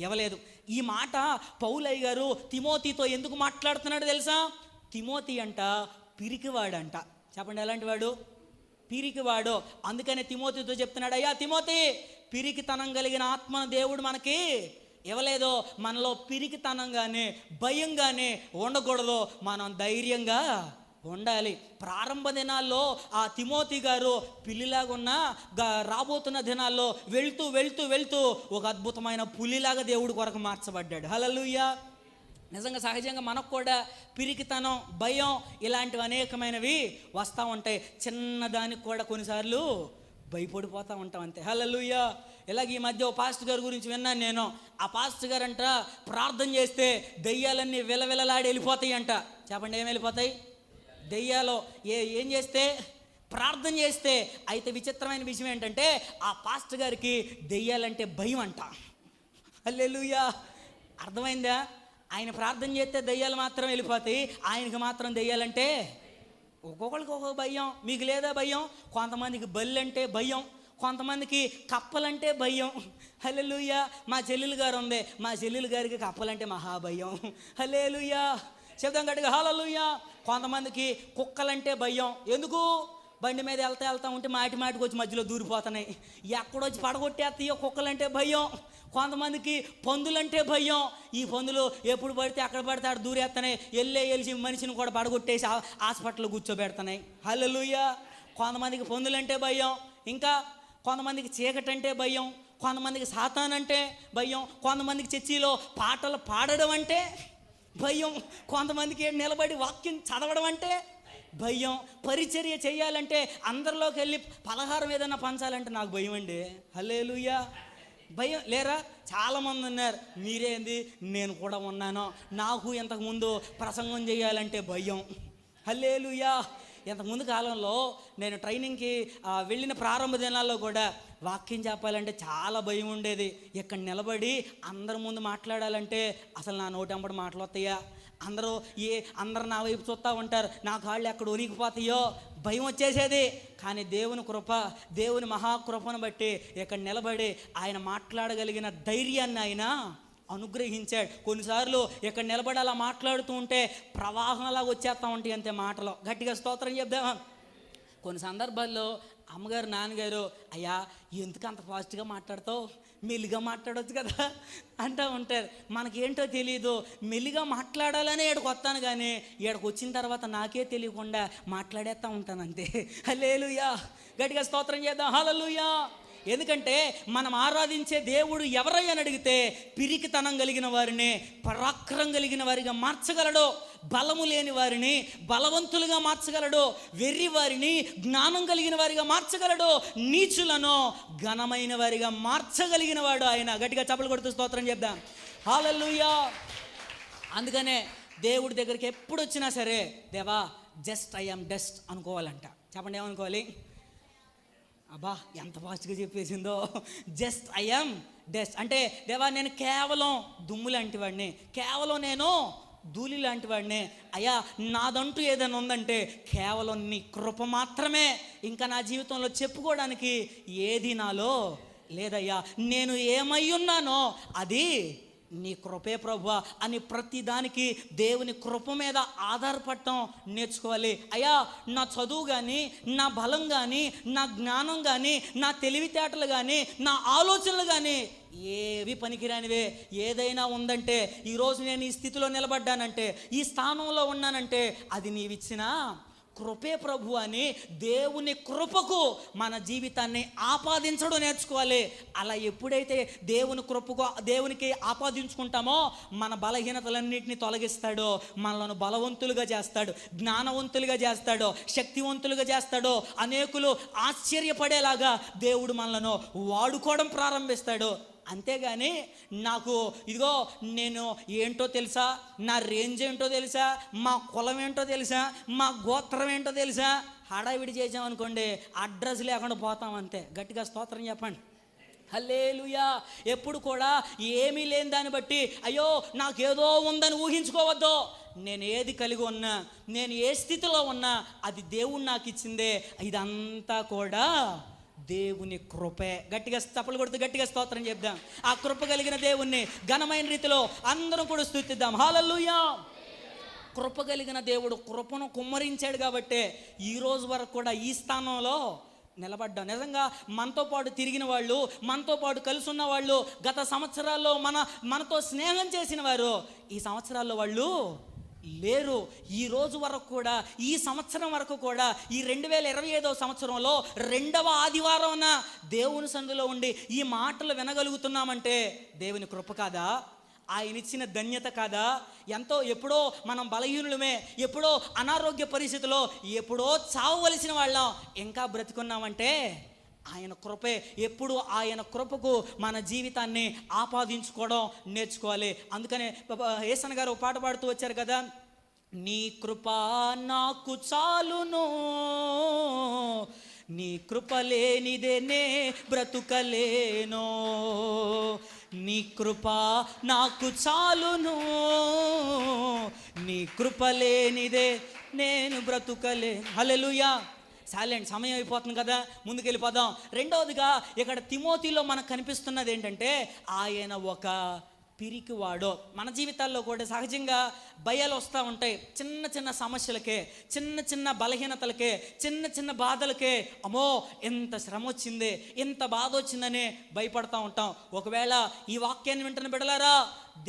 ఇవ్వలేదు. ఈ మాట పౌలయ్య గారు తిమోతితో ఎందుకు మాట్లాడుతున్నాడు తెలుసా? తిమోతి అంట పిరికివాడంట. చెప్పండి, ఎలాంటి వాడు? పిరికివాడు. అందుకనే తిమోతితో చెప్తున్నాడు, అయ్యా తిమోతి, పిరికితనం కలిగిన ఆత్మను దేవుడు మనకి ఇవ్వలేదు. మనలో పిరికితనంగానే భయంగానే ఉండకూడదు, మనం ధైర్యంగా ఉండాలి. ప్రారంభ దినాల్లో ఆ తిమోతి గారు పిల్లిలాగా ఉన్న రాబోతున్న దినాల్లో వెళ్తూ వెళ్తూ వెళ్తూ ఒక అద్భుతమైన పులిలాగా దేవుడి కొరకు మార్చబడ్డాడు. హల్లెలూయా. నిజంగా సహజంగా మనకు కూడా పిరికితనం, భయం ఇలాంటివి అనేకమైనవి వస్తూ ఉంటాయి. చిన్నదానికి కూడా కొన్నిసార్లు భయపడిపోతూ ఉంటాం అంతే. హల్లెలూయా. ఇలాగ ఈ మధ్య ఓ పాస్టర్ గారి గురించి విన్నాను నేను. ఆ పాస్టర్ గారు అంట ప్రార్థన చేస్తే దెయ్యాలన్నీ విలవిలలాడి వెళ్ళిపోతాయి అంట. చెప్పండి, ఏం వెళ్ళిపోతాయి? దెయ్యాలు ఏం చేస్తే? ప్రార్థన చేస్తే. అయితే విచిత్రమైన విషయం ఏంటంటే ఆ పాస్టర్ గారికి దెయ్యాలంటే భయం అంట. హల్లెలూయా. అర్థమైందా? ఆయన ప్రార్థన చేస్తే దెయ్యాలు మాత్రం వెళ్ళిపోతాయి, ఆయనకి మాత్రం దెయ్యాలంటే ఒక్కొక్కరికి ఒక్కొక్క భయం. మీకు లేదా భయం? కొంతమందికి బల్లి అంటే భయం, కొంతమందికి కప్పలంటే భయం. హల్లెలూయా. మా చెల్లెలు గారు ఉంది, మా చెల్లెలు గారికి కప్పలంటే మహాభయం. హల్లెలూయా. చెప్దాం గట్టిగా హల్లెలూయా. కొంతమందికి కుక్కలంటే భయం. ఎందుకు? బండి మీద వెళ్తా ఉంటే మాటికి వచ్చి మధ్యలో దూరిపోతున్నాయి, ఎక్కడొచ్చి పడగొట్టేస్తాయో కుక్కలంటే భయం. కొంతమందికి పందులంటే భయం. ఈ పందులు ఎప్పుడు పడితే అక్కడ పడితే అక్కడ దూరేస్తున్నాయి, వెళ్ళి మనిషిని కూడా పడగొట్టేసి హాస్పిటల్లో కూర్చోబెడుతున్నాయి. హల్లెలూయా. కొంతమందికి పందులంటే భయం. ఇంకా కొంతమందికి చీకటి అంటే భయం, కొంతమందికి సాతాన్ అంటే భయం, కొంతమందికి చర్చిలో పాటలు పాడడం అంటే భయం, కొంతమందికి నిలబడి వాక్యం చదవడం అంటే భయం, పరిచర్య చేయాలంటే అందరిలోకి వెళ్ళి పలహారం ఏదైనా పంచాలంటే నాకు భయం అండి. హల్లెలూయా. భయం లేరా? చాలామంది ఉన్నారు. మీరేంది, నేను కూడా ఉన్నాను, నాకు ఇంతకుముందు ప్రసంగం చేయాలంటే భయం. హల్లెలూయా. ఇంతకుముందు కాలంలో నేను ట్రైనింగ్కి వెళ్ళిన ప్రారంభ దినాల్లో కూడా వాక్యం చెప్పాలంటే చాలా భయం ఉండేది. ఇక్కడ నిలబడి అందరి ముందు మాట్లాడాలంటే అసలు నా నోటెంబడి మాటలు వస్తాయా, అందరు నా వైపు చూస్తూ ఉంటారు, నా కాళ్ళు ఎక్కడ ఉనికిపోతాయో భయం వచ్చేసేది. కానీ దేవుని కృప, దేవుని మహాకృపను బట్టి ఇక్కడ నిలబడి ఆయన మాట్లాడగలిగిన ధైర్యాన్ని ఆయన అనుగ్రహించాడు. కొన్నిసార్లు ఇక్కడ నిలబడి అలా మాట్లాడుతూ ఉంటే ప్రవాహంలాగా వచ్చేస్తూ ఉంటాయి అంతే మాటలు. గట్టిగా స్తోత్రం చెప్దామా? కొన్ని సందర్భాల్లో అమ్మగారు, నాన్నగారు, అయ్యా ఎందుకు అంత ఫాస్ట్గా మాట్లాడతావు, మెల్లిగా మాట్లాడవచ్చు కదా అంటూ ఉంటారు. మనకేంటో తెలియదు, మెల్లిగా మాట్లాడాలనే ఈడకు వస్తాను, కానీ ఈడకు వచ్చిన తర్వాత నాకే తెలియకుండా మాట్లాడేస్తూ ఉంటాను అంతే. హల్లెలూయా. గట్టిగా స్తోత్రం చేద్దాం. హల్లెలూయా. ఎందుకంటే మనం ఆరాధించే దేవుడు ఎవరయ్యని అడిగితే పిరికితనం కలిగిన వారిని పరాక్రమం కలిగిన వారిగా మార్చగలడు, బలము లేని వారిని బలవంతులుగా మార్చగలడు, వెర్రి వారిని జ్ఞానం కలిగిన వారిగా మార్చగలడు, నీచులను ఘనమైన వారిగా మార్చగలిగిన వాడు ఆయన. గట్టిగా చప్పలు కొడుతూ స్తోత్రం చెప్దాం. హల్లెలూయా. అందుకనే దేవుడి దగ్గరికి ఎప్పుడు వచ్చినా సరే, దేవా జస్ట్ ఐ యామ్ డస్ట్ అనుకోవాలంట. చెప్పండి, ఏమనుకోవాలి? అబ్బా ఎంత ఫాస్ట్గా చెప్పేసిందో. జస్ట్ ఐ యామ్ డస్ట్ అంటే, దేవా నేను కేవలం దుమ్ము లాంటి వాడిని, కేవలం నేను ధూళి లాంటి వాడిని. అయ్యా నాదంటూ ఏదైనా ఉందంటే కేవలం నీ కృప మాత్రమే. ఇంకా నా జీవితంలో చెప్పుకోవడానికి ఏది నాలో లేదయ్యా. నేను ఏమై ఉన్నానో అది నీ కృపే ప్రభువా అని ప్రతి దానికి దేవుని కృప మీద ఆధారపడటం నేర్చుకోవాలి. అయ్యా నా చదువు కానీ, నా బలం కానీ, నా జ్ఞానం కానీ, నా తెలివితేటలు కానీ, నా ఆలోచనలు కానీ ఏవి పనికిరానివే. ఏదైనా ఉందంటే, ఈరోజు నేను ఈ స్థితిలో నిలబడ్డానంటే, ఈ స్థానంలో ఉన్నానంటే అది నీవిచ్చిన కృపే ప్రభు అని దేవుని కృపకు మన జీవితాన్ని ఆపాదించడం నేర్చుకోవాలి. అలా ఎప్పుడైతే దేవునికి ఆపాదించుకుంటామో మన బలహీనతలన్నింటినీ తొలగిస్తాడో, మనలను బలవంతులుగా చేస్తాడు, జ్ఞానవంతులుగా చేస్తాడో, శక్తివంతులుగా చేస్తాడో, అనేకులు ఆశ్చర్యపడేలాగా దేవుడు మనలను వాడుకోవడం ప్రారంభిస్తాడు. అంతేగాని నాకు ఇదిగో నేను ఏంటో తెలుసా, నా రేంజ్ ఏంటో తెలుసా, మా కులం ఏంటో తెలుసా, మా గోత్రం ఏంటో తెలుసా, హడావిడి చేసామనుకోండి అడ్రస్ లేకుండా పోతాం అంతే. గట్టిగా స్తోత్రం చెప్పండి. హల్లెలూయా. ఎప్పుడు కూడా ఏమీ లేని దాన్ని బట్టి అయ్యో నాకేదో ఉందని ఊహించుకోవద్దు. నేను ఏది కలిగి ఉన్నా, నేను ఏ స్థితిలో ఉన్నా అది దేవుడు నాకు ఇచ్చిందే. ఇదంతా కూడా దేవుని కృపే. గట్టిగా చప్పలు కొడుతూ గట్టిగా స్తోత్రం చెప్దాం. ఆ కృప కలిగిన దేవుణ్ణి ఘనమైన రీతిలో అందరం కూడా స్తుతిద్దాం. హల్లెలూయా. కృప కలిగిన దేవుడు కృపను కుమ్మరించాడు కాబట్టే ఈ రోజు వరకు కూడా ఈ స్థానంలో నిలబడ్డాం. నిజంగా మనతో పాటు తిరిగిన వాళ్ళు, మనతో పాటు కలిసి ఉన్న వాళ్ళు, గత సంవత్సరాల్లో మనతో స్నేహం చేసిన వారు ఈ సంవత్సరాల్లో వాళ్ళు లేరు. ఈ రోజు వరకు కూడా, ఈ సంవత్సరం వరకు కూడా, ఈ 2025వ సంవత్సరంలో 2వ ఆదివారం దేవుని సన్నిధిలో ఉండి ఈ మాటలు వినగలుగుతున్నామంటే దేవుని కృప కాదా? ఆయన ఇచ్చిన ధన్యత కాదా? ఎప్పుడో మనం బలహీనులమే, ఎప్పుడో అనారోగ్య పరిస్థితిలో, ఎప్పుడో చావవలసిన వాళ్ళం ఇంకా బ్రతికున్నామంటే ఆయన కృపే. ఎప్పుడు ఆయన కృపకు మన జీవితాన్ని ఆపాదించుకోవడం నేర్చుకోవాలి. అందుకనే యేసన్న గారు పాట పాడుతూ వచ్చారు కదా, నీ కృప నాకు చాలును, నీ కృప లేనిదే నే బ్రతుకలేను, నీ కృప నాకు చాలును, నీ కృప లేనిదే నేను బ్రతుకలే. హల్లెలూయా. సైలెంట్, సమయం అయిపోతుంది కదా, ముందుకెళ్ళిపోదాం. రెండవదిగా ఇక్కడ తిమోతిలో మనకు కనిపిస్తున్నది ఏంటంటే ఆయన ఒక పిరికివాడో. మన జీవితాల్లో కూడా సహజంగా భయాలు వస్తూ ఉంటాయి. చిన్న చిన్న సమస్యలకే, చిన్న చిన్న బలహీనతలకే, చిన్న చిన్న బాధలకే అమ్మో ఎంత శ్రమ వచ్చింది, ఎంత బాధ వచ్చిందని భయపడతా ఉంటాం. ఒకవేళ ఈ వాక్యాన్ని వింటున్న బిడ్డలారా,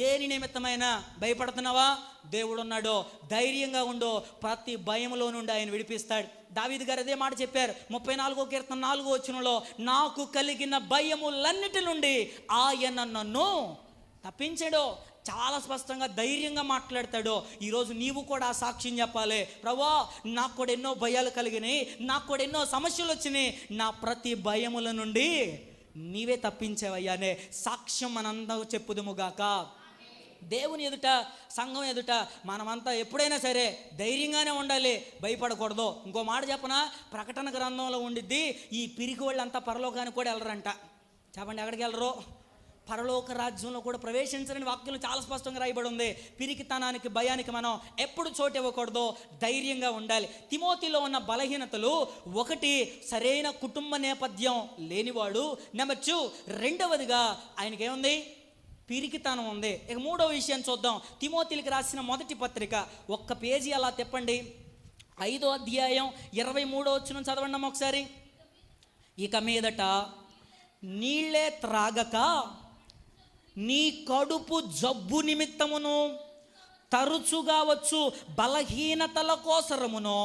దేని నిమిత్తమైనా భయపడుతున్నావా? దేవుడు ఉన్నాడో, ధైర్యంగా ఉండో, ప్రతి భయంలో నుండి ఆయన విడిపిస్తాడు. దావీదు గారు అదే మాట చెప్పారు 34వ కీర్తన 4వ వచనంలో, నాకు కలిగిన భయములన్నిటి నుండి ఆయన నన్ను తప్పించాడో. చాలా స్పష్టంగా ధైర్యంగా మాట్లాడతాడో. ఈరోజు నీవు కూడా సాక్ష్యం చెప్పాలి, ప్రభువా నాకు కూడా ఎన్నో భయాలు కలిగినాయి, నాకు కూడా ఎన్నో సమస్యలు వచ్చినాయి, నా ప్రతి భయముల నుండి నీవే తప్పించావయ్యా అనే సాక్ష్యం మనందరూ చెప్పుదుముగాక. దేవుని ఎదుట, సంఘం ఎదుట మనమంతా ఎప్పుడైనా సరే ధైర్యంగానే ఉండాలి, భయపడకూడదు. ఇంకో మాట చెప్పనా, ప్రకటన గ్రంథంలో ఉండిద్ది, ఈ పిరికి వాళ్ళంతా పరలోకానికి కూడా వెళ్ళరంట. చెప్పండి, ఎక్కడికి వెళ్ళరు? పరలోక రాజ్యంలో కూడా ప్రవేశించరని వాక్యంలో చాలా స్పష్టంగా రాయబడి ఉంది. పిరికితనానికి, భయానికి మనం ఎప్పుడు చోటు ఇవ్వకూడదు, ధైర్యంగా ఉండాలి. తిమోతిలో ఉన్న బలహీనతలు, ఒకటి సరైన కుటుంబ నేపథ్యం లేనివాడు. నెంబర్ 2, రెండవదిగా ఆయనకి ఏముంది? పిరికితనం ఉంది. ఇక మూడవ విషయం చూద్దాం. తిమోతికి రాసిన మొదటి పత్రిక ఒక్క పేజీ అలా తిప్పండి. 5వ అధ్యాయం 23వ వచనం చదవండి ఒకసారి. ఇక మీదట నీళ్ళే త్రాగక నీ కడుపు జబ్బు నిమిత్తమును తరచుగా వచ్చు బలహీనతల కోసరమును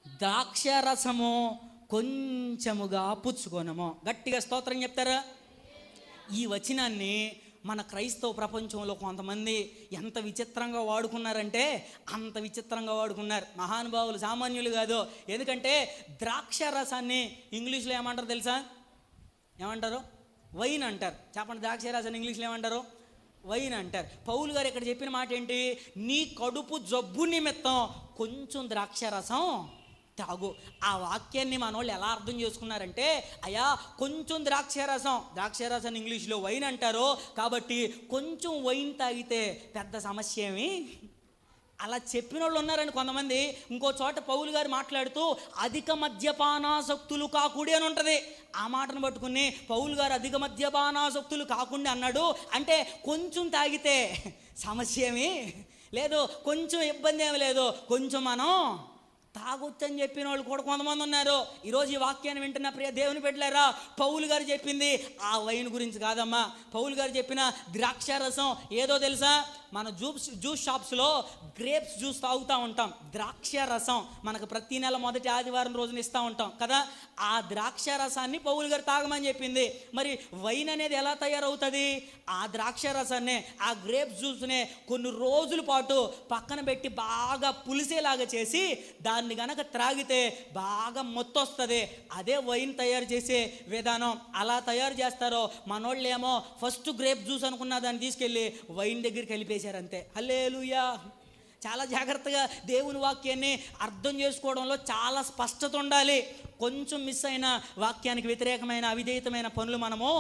ద్రాక్షరసము కొంచెముగా పుచ్చుకోనము. గట్టిగా స్తోత్రం చెప్తారా? ఈ వచనాన్ని మన క్రైస్తవ ప్రపంచంలో కొంతమంది ఎంత విచిత్రంగా వాడుకున్నారంటే అంత విచిత్రంగా వాడుకున్నారు. మహానుభావులు సామాన్యులు కాదు. ఎందుకంటే ద్రాక్ష రసాన్ని ఇంగ్లీష్లో ఏమంటారు తెలుసా? ఏమంటారు? వైన్ అంటారు. చెప్పండి, ద్రాక్ష రసాన్ని ఇంగ్లీష్లో ఏమంటారు? వైన్ అంటారు. పౌలు గారు ఇక్కడ చెప్పిన మాట ఏంటి? నీ కడుపు జబ్బు నిమిత్తం కొంచెం ద్రాక్ష రసం తాగు. ఆ వాక్యాన్ని మన వాళ్ళు ఎలా అర్థం చేసుకున్నారంటే, అయ్యా కొంచెం ద్రాక్షరసాన్ని ఇంగ్లీష్లో వైన్ అంటారు కాబట్టి కొంచెం వైన్ తాగితే పెద్ద సమస్య ఏమి, అలా చెప్పిన వాళ్ళు ఉన్నారని కొంతమంది. ఇంకో చోట పౌలు గారు మాట్లాడుతూ అధిక మద్యపానాసక్తులు కాకూడదు అని ఉంటుంది. ఆ మాటను పట్టుకుని పౌలు గారు అధిక మద్యపానాసక్తులు కాకుండా అన్నాడు. అంటే కొంచెం తాగితే సమస్య ఏమి లేదు, కొంచెం ఇబ్బంది ఏమి లేదు, కొంచెం మనం తాగొచ్చు అని చెప్పిన వాళ్ళు కూడా కొంతమంది ఉన్నారు. ఈరోజు ఈ వాక్యాన్ని వింటున్న ప్రియ దేవుని బిడ్డలారా, పౌలు గారు చెప్పింది ఆ వైన్ గురించి కాదమ్మా. పౌలు గారు చెప్పిన ద్రాక్ష రసం ఏదో తెలుసా? మన జ్యూస్ షాప్స్లో గ్రేప్స్ జ్యూస్ తాగుతూ ఉంటాం. ద్రాక్ష రసం మనకు ప్రతి నెల మొదటి ఆదివారం రోజున ఇస్తూ ఉంటాం కదా. ఆ ద్రాక్ష రసాన్ని పౌలు గారు తాగమని చెప్పింది. మరి వైన్ అనేది ఎలా తయారవుతుంది? ఆ ద్రాక్ష రసాన్నే, ఆ గ్రేప్స్ జ్యూస్నే కొన్ని రోజుల పాటు పక్కన పెట్టి బాగా పులిసేలాగా చేసి దాన్ని గనక త్రాగితే బాగా మొత్తొస్తుంది. అదే వైన్ తయారు చేసే విధానం. అలా తయారు చేస్తారో మనోళ్ళేమో ఫస్ట్ గ్రేప్ జ్యూస్ అనుకున్న దాన్ని తీసుకెళ్ళి వైన్ దగ్గరికి కలిపేశారు అంతే. హల్లెలూయా. చాలా జాగ్రత్తగా దేవుని వాక్యాన్ని అర్థం చేసుకోవడంలో చాలా స్పష్టత ఉండాలి. కొంచెం మిస్ అయిన వాక్యానికి వ్యతిరేకమైన అవిధేయతమైన పనులు మనము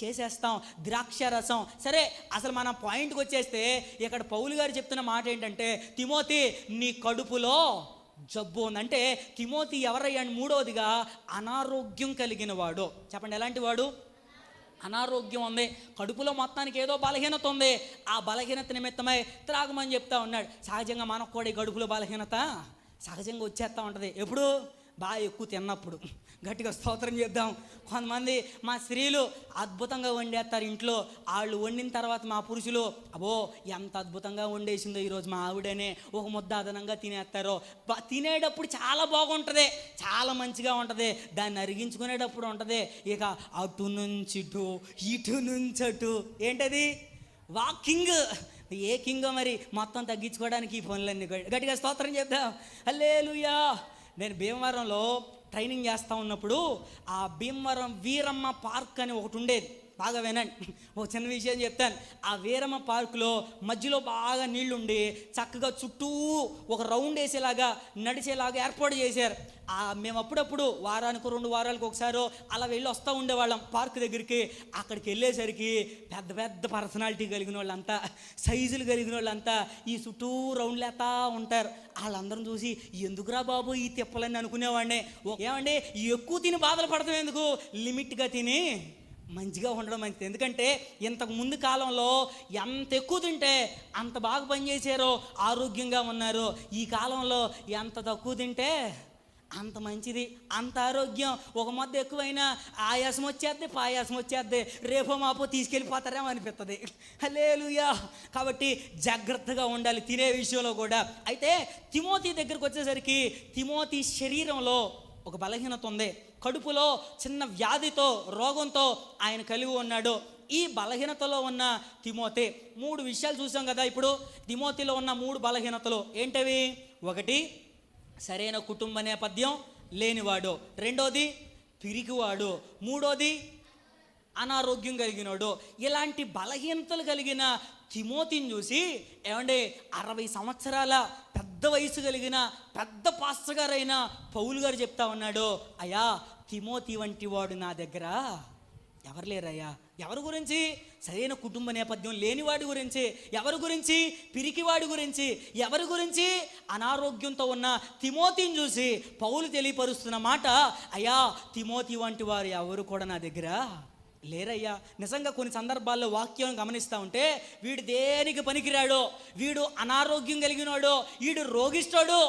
చేసేస్తాం. ద్రాక్ష రసం సరే, అసలు మన పాయింట్కి వచ్చేస్తే ఇక్కడ పౌలు గారు చెప్తున్న మాట ఏంటంటే, తిమోతి నీ కడుపులో జబ్బు ఉందంటే తిమోతి ఎవరయ్యాడు? మూడవదిగా అనారోగ్యం కలిగిన వాడు. చెప్పండి, ఎలాంటి వాడు? అనారోగ్యం ఉంది, కడుపులో మొత్తానికి ఏదో బలహీనత ఉంది. ఆ బలహీనత నిమిత్తమై త్రాగమని చెప్తా ఉన్నాడు. సహజంగా మనకు కూడా ఈ కడుపులో బలహీనత సహజంగా వచ్చేస్తూ ఉంటుంది. ఎప్పుడు? బాగా ఎక్కువ తిన్నప్పుడు. గట్టిగా స్తోత్రం చేద్దాం. కొంతమంది మా స్త్రీలు అద్భుతంగా వండేస్తారు ఇంట్లో. వాళ్ళు వండిన తర్వాత మా పురుషులు అబ్బో ఎంత అద్భుతంగా వండేసిందో ఈరోజు మా ఆవిడనే ఒక ముద్ద అదనంగా తినేస్తారు. తినేటప్పుడు చాలా బాగుంటుంది, చాలా మంచిగా ఉంటుంది. దాన్ని అరిగించుకునేటప్పుడు ఉంటుంది ఇక అటు నుంచి ఇటు నుంచి అటు. ఏంటది? వాకింగ్. ఏ కింగో మరి మొత్తం తగ్గించుకోవడానికి ఈ పనులన్నీ. గట్టిగా స్తోత్రం చేద్దాం. హల్లెలూయా. నేను భీమవరంలో ట్రైనింగ్ చేస్తూ ఉన్నప్పుడు ఆ భీమవరం వీరమ్మ పార్క్ అని ఒకటి ఉండేది. బాగా వినండి, ఒక చిన్న విషయం చెప్తాను. ఆ వీరమ్మ పార్కులో మధ్యలో బాగా నీళ్లుండి చక్కగా చుట్టూ ఒక రౌండ్ వేసేలాగా నడిచేలాగా ఏర్పాటు చేశారు. మేము అప్పుడప్పుడు వారానికి 2 వారాలకు ఒకసారి అలా వెళ్ళి వస్తూ ఉండేవాళ్ళం పార్క్ దగ్గరికి. అక్కడికి వెళ్ళేసరికి పెద్ద పెద్ద పర్సనాలిటీ కలిగిన వాళ్ళంతా, సైజులు కలిగిన వాళ్ళంతా ఈ చుట్టూ రౌండ్లు వేస్తూ ఉంటారు. వాళ్ళందరం చూసి ఎందుకురా బాబు ఈ తిప్పలని అనుకునేవాడిని. ఏమండి, ఎక్కువ తిని బాధలు పడతాం ఎందుకు? లిమిట్గా తిని మంచిగా ఉండడం మంచిది. ఎందుకంటే ఇంతకు ముందు కాలంలో ఎంత ఎక్కువ తింటే అంత బాగా పనిచేసారో, ఆరోగ్యంగా ఉన్నారు. ఈ కాలంలో ఎంత తక్కువ తింటే అంత మంచిది, అంత ఆరోగ్యం. ఒక మొద్ద ఎక్కువైనా ఆయాసం వచ్చేద్ది, పాయాసం వచ్చేద్ది, రేపో మాపో తీసుకెళ్ళిపోతారేమో అనిపిస్తుంది. హల్లెలూయా. కాబట్టి జాగ్రత్తగా ఉండాలి తినే విషయంలో కూడా. అయితే తిమోతి దగ్గరికి వచ్చేసరికి తిమోతి శరీరంలో ఒక బలహీనత ఉంది. కడుపులో చిన్న వ్యాధితో, రోగంతో ఆయన కలిగి ఉన్నాడు. ఈ బలహీనతలో ఉన్న తిమోతి 3 విషయాలు చూసాం కదా. ఇప్పుడు తిమోతిలో ఉన్న 3 బలహీనతలు ఏంటవి? 1, సరైన కుటుంబ నేపథ్యం లేనివాడు. 2, పిరికివాడు. 3, అనారోగ్యం కలిగినాడు. ఇలాంటి బలహీనతలు కలిగిన తిమోతిని చూసి ఏమంటే 60 సంవత్సరాల పెద్ద వయసు కలిగిన పెద్ద పాస్టర్ గారైన పౌలు గారు చెప్తా ఉన్నాడు, అయ్యా తిమోతి వంటి వాడు నా దగ్గర ఎవరు లేరయ్యా. ఎవరి గురించి? సరైన కుటుంబ నేపథ్యం లేనివాడి గురించి. ఎవరి గురించి? పిరికివాడి గురించి. ఎవరి గురించి? అనారోగ్యంతో ఉన్న తిమోతిని చూసి పౌలు తెలియపరుస్తున్న మాట, అయ్యా తిమోతి వంటి వారు ఎవరు కూడా నా దగ్గర లేరయ్యా. నిజంగా కొన్ని సందర్భాల్లో వాక్యం గమనిస్తూ ఉంటే వీడు దేనికి పనికిరాడో, వీడు అనారోగ్యం కలిగినాడో, వీడు రోగిస్తాడు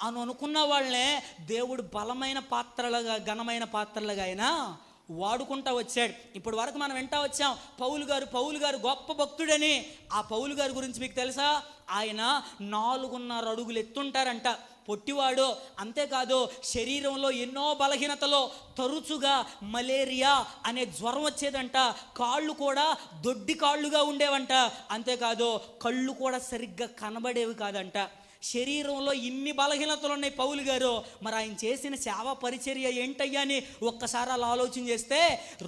అని అనుకున్న వాళ్ళనే దేవుడు బలమైన పాత్రలుగా, ఘనమైన పాత్రలుగా అయినా వాడుకుంటా వచ్చాడు. ఇప్పటి వరకు మనం వింటా వచ్చాం పౌలు గారు గొప్ప భక్తుడని. ఆ పౌలు గారి గురించి మీకు తెలుసా? ఆయన 4.5 అడుగులు ఎత్తుంటారంట. పొట్టివాడు. అంతేకాదు శరీరంలో ఎన్నో బలహీనతలు, తరచుగా మలేరియా అనే జ్వరం వచ్చేదంట. కాళ్ళు కూడా దొడ్డి కాళ్ళుగా ఉండేవంట. అంతేకాదు కళ్ళు కూడా సరిగ్గా కనబడేవి కాదంట. శరీరంలో ఇన్ని బలహీనతలు ఉన్నాయి పౌలు గారు. మరి ఆయన చేసిన సేవా పరిచర్య ఏంటయ్యా అని ఒక్కసారి అలా ఆలోచన చేస్తే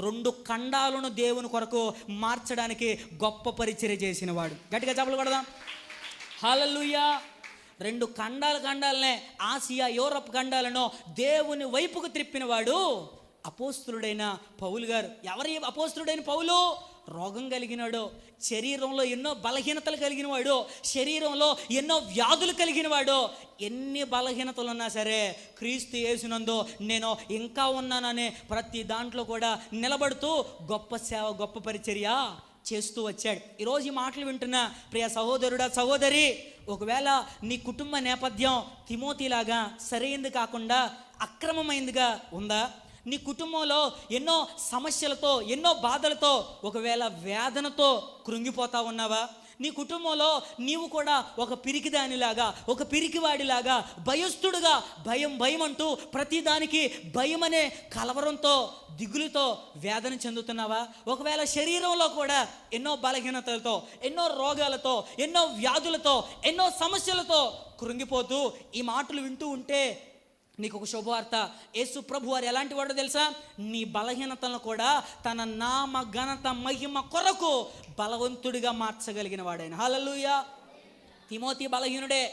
2 ఖండాలను దేవుని కొరకు మార్చడానికి గొప్ప పరిచర్య చేసిన వాడు. గట్టిగా చప్పట్లు కొడదాం. హల్లెలూయా. 2 ఖండాలనే ఆసియా, యూరప్ ఖండాలను దేవుని వైపుకు త్రిప్పినవాడు అపోస్తులుడైన పౌలు గారు. ఎవరి అపోస్తులుడైన పౌలు? రోగం కలిగినాడు, శరీరంలో ఎన్నో బలహీనతలు కలిగినవాడు, శరీరంలో ఎన్నో వ్యాధులు కలిగినవాడు. ఎన్ని బలహీనతలు ఉన్నా సరే క్రీస్తు యేసునందు నేను ఇంకా ఉన్నాననే ప్రతి దాంట్లో కూడా నిలబడుతూ గొప్ప సేవ, గొప్ప పరిచర్య చేస్తూ వచ్చాడు. ఈరోజు ఈ మాటలు వింటున్న ప్రియ సహోదరుడా, సహోదరి, ఒకవేళ నీ కుటుంబ నేపథ్యం తిమోతిలాగా సరైనది కాకుండా అక్రమమైందిగా ఉందా? నీ కుటుంబంలో ఎన్నో సమస్యలతో, ఎన్నో బాధలతో, ఒకవేళ వేదనతో కృంగిపోతా ఉన్నావా? నీ కుటుంబంలో నీవు కూడా ఒక పిరికిదానిలాగా, ఒక పిరికివాడిలాగా, భయస్థుడుగా, భయం అంటూ ప్రతిదానికి భయం అనే కలవరంతో, దిగులుతో వేదన చెందుతున్నావా? ఒకవేళ శరీరంలో కూడా ఎన్నో బలహీనతలతో, ఎన్నో రోగాలతో, ఎన్నో వ్యాధులతో, ఎన్నో సమస్యలతో కృంగిపోతూ ఈ మాటలు వింటూ ఉంటే నీకు ఒక శుభవార్త. యేసు ప్రభు వారు ఎలాంటి వాడో తెలుసా? నీ బలహీనతలను కూడా తన నామ ఘనత మహిమ కొరకు బలవంతుడిగా మార్చగలిగిన వాడైన. హల్లెలూయా. తిమోతి బలహీనుడే,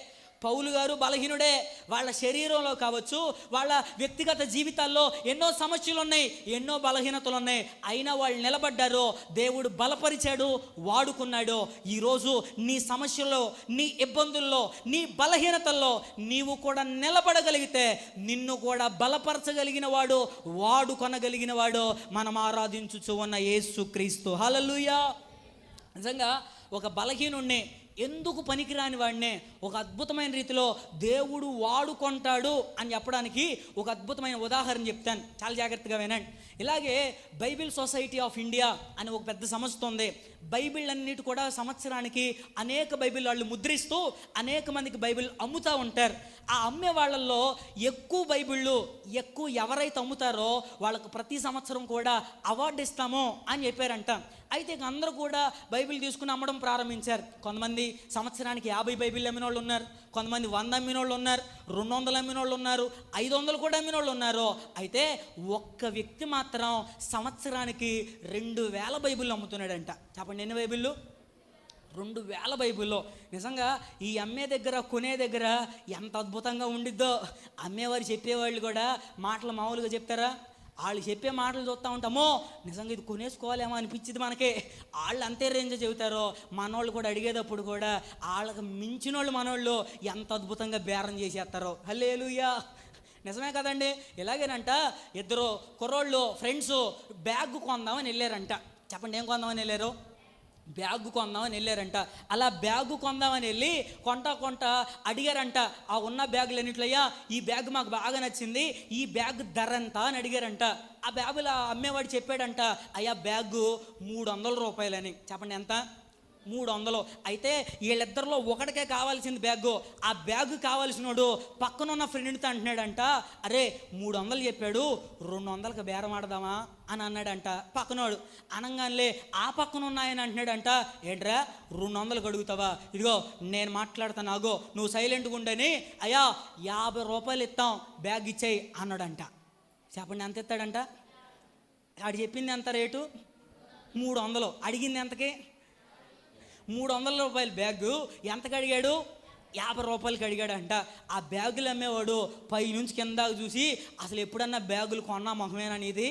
పౌలు గారు బలహీనుడే. వాళ్ళ శరీరంలో కావచ్చు, వాళ్ళ వ్యక్తిగత జీవితాల్లో ఎన్నో సమస్యలు ఉన్నాయి, ఎన్నో బలహీనతలు ఉన్నాయి. అయినా వాళ్ళు నిలబడ్డారు. దేవుడు బలపరిచాడు, వాడుకున్నాడు. ఈరోజు నీ సమస్యల్లో, నీ ఇబ్బందుల్లో, నీ బలహీనతల్లో నీవు కూడా నిలబడగలిగితే నిన్ను కూడా బలపరచగలిగిన వాడు, వాడుకొనగలిగిన వాడు మనం ఆరాధించుచు ఉన్న యేసుక్రీస్తు. హల్లెలూయా. నిజంగా ఒక బలహీనుణ్ణి, ఎందుకు పనికిరాని వాడినే ఒక అద్భుతమైన రీతిలో దేవుడు వాడుకుంటాడు అని చెప్పడానికి ఒక అద్భుతమైన ఉదాహరణ చెప్తాను. చాలా జాగ్రత్తగా వినండి. ఇలాగే బైబిల్ సొసైటీ ఆఫ్ ఇండియా అని ఒక పెద్ద సంస్థ ఉంది. బైబిల్ అన్నిటి కూడా సంవత్సరానికి అనేక బైబిల్ వాళ్ళు ముద్రిస్తూ అనేక మందికి బైబిల్ అమ్ముతూ ఉంటారు. ఆ అమ్మే వాళ్ళల్లో ఎక్కువ బైబిళ్ళు ఎవరైతే అమ్ముతారో వాళ్ళకు ప్రతి సంవత్సరం కూడా అవార్డు ఇస్తాము అని చెప్పారంట. అయితే అందరూ కూడా బైబిల్ తీసుకుని అమ్మడం ప్రారంభించారు. కొంతమంది సంవత్సరానికి 50 బైబిల్ అమ్మిన వాళ్ళు ఉన్నారు, కొంతమంది 100 అమ్మిన వాళ్ళు ఉన్నారు, 200 అమ్మిన వాళ్ళు ఉన్నారు, 500 కూడా అమ్మిన వాళ్ళు ఉన్నారు. అయితే ఒక్క వ్యక్తి మాత్రం సంవత్సరానికి 2000 బైబిల్ అమ్ముతున్నాడంట. చెప్పండి, ఎన్ని బైబిళ్ళు? 2000 బైబిల్లో. నిజంగా ఈ అమ్మే దగ్గర, కొనే దగ్గర ఎంత అద్భుతంగా ఉండిద్దో. అమ్మేవారు చెప్పేవాళ్ళు కూడా మాటలు మామూలుగా చెప్తారా? వాళ్ళు చెప్పే మాటలు చూస్తూ ఉంటామో నిజంగా ఇది కొనేసుకోవాలేమో అనిపించింది మనకి. వాళ్ళు అంతే రేంజ్ చెబుతారో మనోళ్ళు కూడా అడిగేటప్పుడు కూడా వాళ్ళకి మించిన వాళ్ళు మనోళ్ళు ఎంత అద్భుతంగా బేరం చేసేస్తారో. హల్లెలూయా. నిజమే కదండి. ఇలాగేనంట, ఇద్దరు కుర్రోళ్ళు ఫ్రెండ్స్ బ్యాగ్ కొందామని వెళ్ళారంట. చెప్పండి, ఏం కొందామని వెళ్ళారు? బ్యాగ్ కొందామని వెళ్ళారంట. అలా బ్యాగు కొందామని వెళ్ళి కొంట అడిగారంట. ఆ ఉన్న బ్యాగులన్నిట్లయ్యా, ఈ బ్యాగ్ మాకు బాగా నచ్చింది, ఈ బ్యాగ్ ధర ఎంత అని అడిగారంట. ఆ బ్యాగులో అమ్మేవాడు చెప్పాడంట, అయ్యా బ్యాగు 300 రూపాయలని. చెప్పండి, ఎంత? 300. అయితే వీళ్ళిద్దరిలో ఒకటికే కావాల్సింది బ్యాగు. ఆ బ్యాగు కావాల్సినోడు పక్కనున్న ఫ్రెండ్తో అంటున్నాడంట, అరే 300 చెప్పాడు, 200కి బేరం ఆడదామా అని అన్నాడంట. పక్కనోడు అనగానే ఆ పక్కన ఉన్నాయని అంటున్నాడంట, ఏంట్రా 200కి అడుగుతావా? ఇదిగో నేను మాట్లాడతాను, ఆగో నువ్వు సైలెంట్గా ఉండని, అయ్యా 50 రూపాయలు ఇస్తాం, బ్యాగ్ ఇచ్చేయి అన్నాడంట. చెప్పండి, ఎంత ఇస్తాడంట? ఆడు చెప్పింది ఎంత రేటు? 300. అడిగింది ఎంతకి? 300 రూపాయల బ్యాగు. ఎంతకు అడిగాడు? 50 రూపాయలకి అడిగాడంట. ఆ బ్యాగులు అమ్మేవాడు పైనుంచి కిందాకు చూసి, అసలు ఎప్పుడన్నా బ్యాగులు కొన్నా మొహమేనా నీది?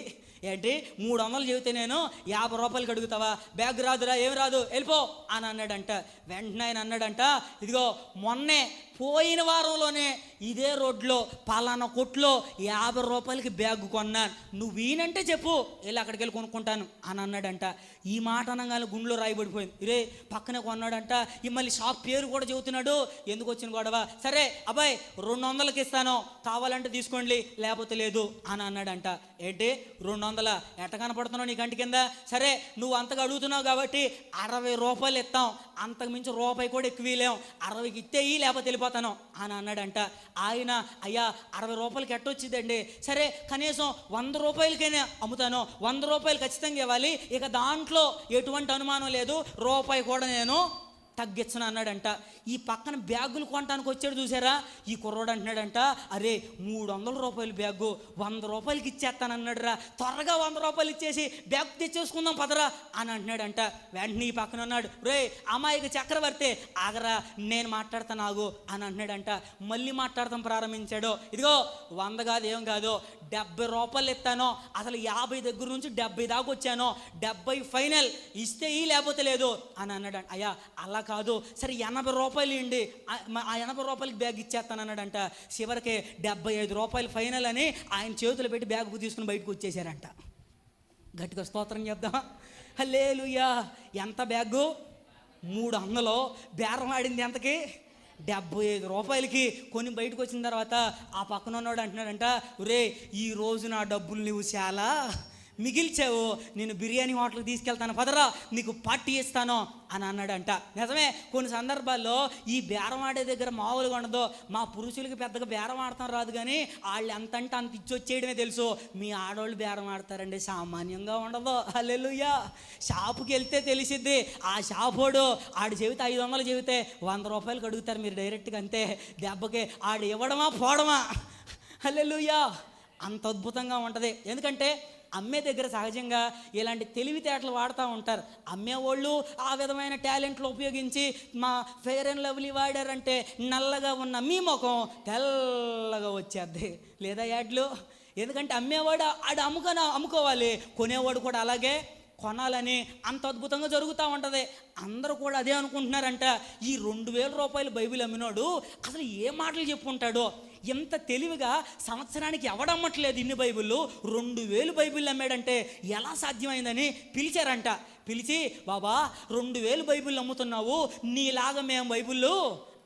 ఏంటి 300 చెబితే నేను 50 రూపాయలకి అడుగుతావా? బ్యాగ్ రాదురా, ఏం రాదు, వెళ్ళిపో అని అన్నాడంట. వెంటనే ఆయన అన్నాడంట, ఇదిగో మొన్నే పోయిన వారంలోనే ఇదే రోడ్లో పలానా కొట్లో 50 రూపాయలకి బ్యాగ్ కొన్నాను, నువ్వు వీనంటే చెప్పు, వెళ్ళి అక్కడికి వెళ్ళి కొనుక్కుంటాను అని అన్నాడంట. ఈ మాట అనగానే గుండెలో రాయబడిపోయింది. ఇరే పక్కనే కొన్నాడంట, ఈ మళ్ళీ షాప్ పేరు కూడా చెబుతున్నాడు. ఎందుకు వచ్చిన గొడవ? సరే అబ్బాయి 200కి ఇస్తాను, కావాలంటే తీసుకోండి, లేకపోతే లేదు అని అన్నాడంట. ఏంటి 200? ఎట్ట కనపడుతున్నావు నీ కంటి కింద? సరే నువ్వు అంతగా అడుగుతున్నావు కాబట్టి 60 రూపాయలు ఇస్తాం, అంతకు మించి రూపాయి కూడా ఎక్కువ లేం, 60కి ఇత్తేయి లేకపోతే వెళ్ళిపోతాను అని అన్నాడంట. ఆయన అయ్యా 60 రూపాయలకి ఎట్టొచ్చిందండి, సరే కనీసం 100 రూపాయలకైనా అమ్ముతాను, 100 రూపాయలు ఖచ్చితంగా ఇవ్వాలి, ఇక దాంట్లో ఎటువంటి అనుమానం లేదు, రూపాయి కూడా నేను తగ్గించను అన్నాడంట. ఈ పక్కన బ్యాగులు కొనడానికి వచ్చాడు చూసారా, ఈ కుర్రోడు అంటున్నాడంట, అరే 300 రూపాయల బ్యాగు 100 రూపాయలకి ఇచ్చేస్తాను అన్నాడు రా, త్వరగా 100 రూపాయలు ఇచ్చేసి బ్యాగ్ తెచ్చేసుకుందాం పదరా అని అంటున్నాడంట. వెంటనే ఈ పక్కన ఉన్నాడు, రే అమాయక చక్రవర్తి ఆగరా, నేను మాట్లాడతాను ఆగు అని అంటున్నాడంట. మళ్ళీ మాట్లాడతాం ప్రారంభించాడు. ఇదిగో 100 కాదు, ఏం కాదు, 70 రూపాయలు ఇస్తాను, అసలు 50 దగ్గర నుంచి 70 దాకా వచ్చాను, 70 ఫైనల్, ఇస్తే ఈ లేకపోతే లేదు అని అన్నాడు. అయ్యా అలా కాదు, సరే 80 రూపాయలు ఇవ్వండి, ఆ 80 రూపాయలకి బ్యాగ్ ఇచ్చేస్తాను అన్నాడంట. చివరికి 75 రూపాయలు ఫైనల్ అని ఆయన చేతులు పెట్టి బ్యాగ్ తీసుకుని బయటకు వచ్చేసారంట. గట్టిగా స్తోత్రం చెప్దామా? హల్లెలూయా. ఎంత బ్యాగు? 300. బేరం ఆడింది ఎంతకి? 75 రూపాయలకి. కొని బయటకు వచ్చిన తర్వాత ఆ పక్కన ఉన్నవాడు అంటున్నాడంట, ఒరే ఈ రోజు నా డబ్బులు నువ్వు చాలా మిగిల్చావు, నేను బిర్యానీ హోటల్కి తీసుకెళ్తాను పదరా, నీకు పార్టీ ఇస్తాను అని అన్నాడంట. నిజమే, కొన్ని సందర్భాల్లో ఈ బేరం ఆడే దగ్గర మామూలుగా ఉండదు. మా పురుషులకి పెద్దగా బేరం ఆడతాం రాదు, కానీ వాళ్ళు ఎంతంటే అంత ఇచ్చొచ్చేయడమే తెలుసు. మీ ఆడవాళ్ళు బేరం ఆడతారండి, సామాన్యంగా ఉండదు. హల్లెలూయా. షాపుకి వెళ్తే తెలిసిద్ది. ఆ షాపోడు ఆడు చెబితే 500 చెబితే 100 రూపాయలకు అడుగుతారు మీరు డైరెక్ట్గా, అంతే దెబ్బకి ఆడు ఇవ్వడమా పోవడమా. హల్లెలూయా. అంత అద్భుతంగా ఉంటుంది. ఎందుకంటే అమ్మే దగ్గర సహజంగా ఇలాంటి తెలివితేటలు వాడుతూ ఉంటారు. అమ్మేవాళ్ళు ఆ విధమైన టాలెంట్లు ఉపయోగించి మా ఫెయిర్ అండ్ లవ్లీ వాడారంటే నల్లగా ఉన్న మీ ముఖం తెల్లగా వచ్చేద్ది, లేదా యాడ్లు. ఎందుకంటే అమ్మేవాడు ఆడు అమ్ముకోవాలి, కొనేవాడు కూడా అలాగే కొనాలని. అంత అద్భుతంగా జరుగుతూ ఉంటుంది. అందరూ కూడా అదే అనుకుంటున్నారంట. ఈ 2000 రూపాయలు బైబిల్ అమ్మినోడు అసలు ఏ మాటలు చెప్పుకుంటాడో, ఎంత తెలివిగా సంవత్సరానికి ఎవడమ్మట్లేదు ఇన్ని బైబిళ్ళు, 2000 బైబిళ్ళు అమ్మాడంటే ఎలా సాధ్యమైందని పిలిచారంట. పిలిచి, బాబా 2000 బైబిళ్ళు అమ్ముతున్నావు, నీలాగా మేము బైబిళ్ళు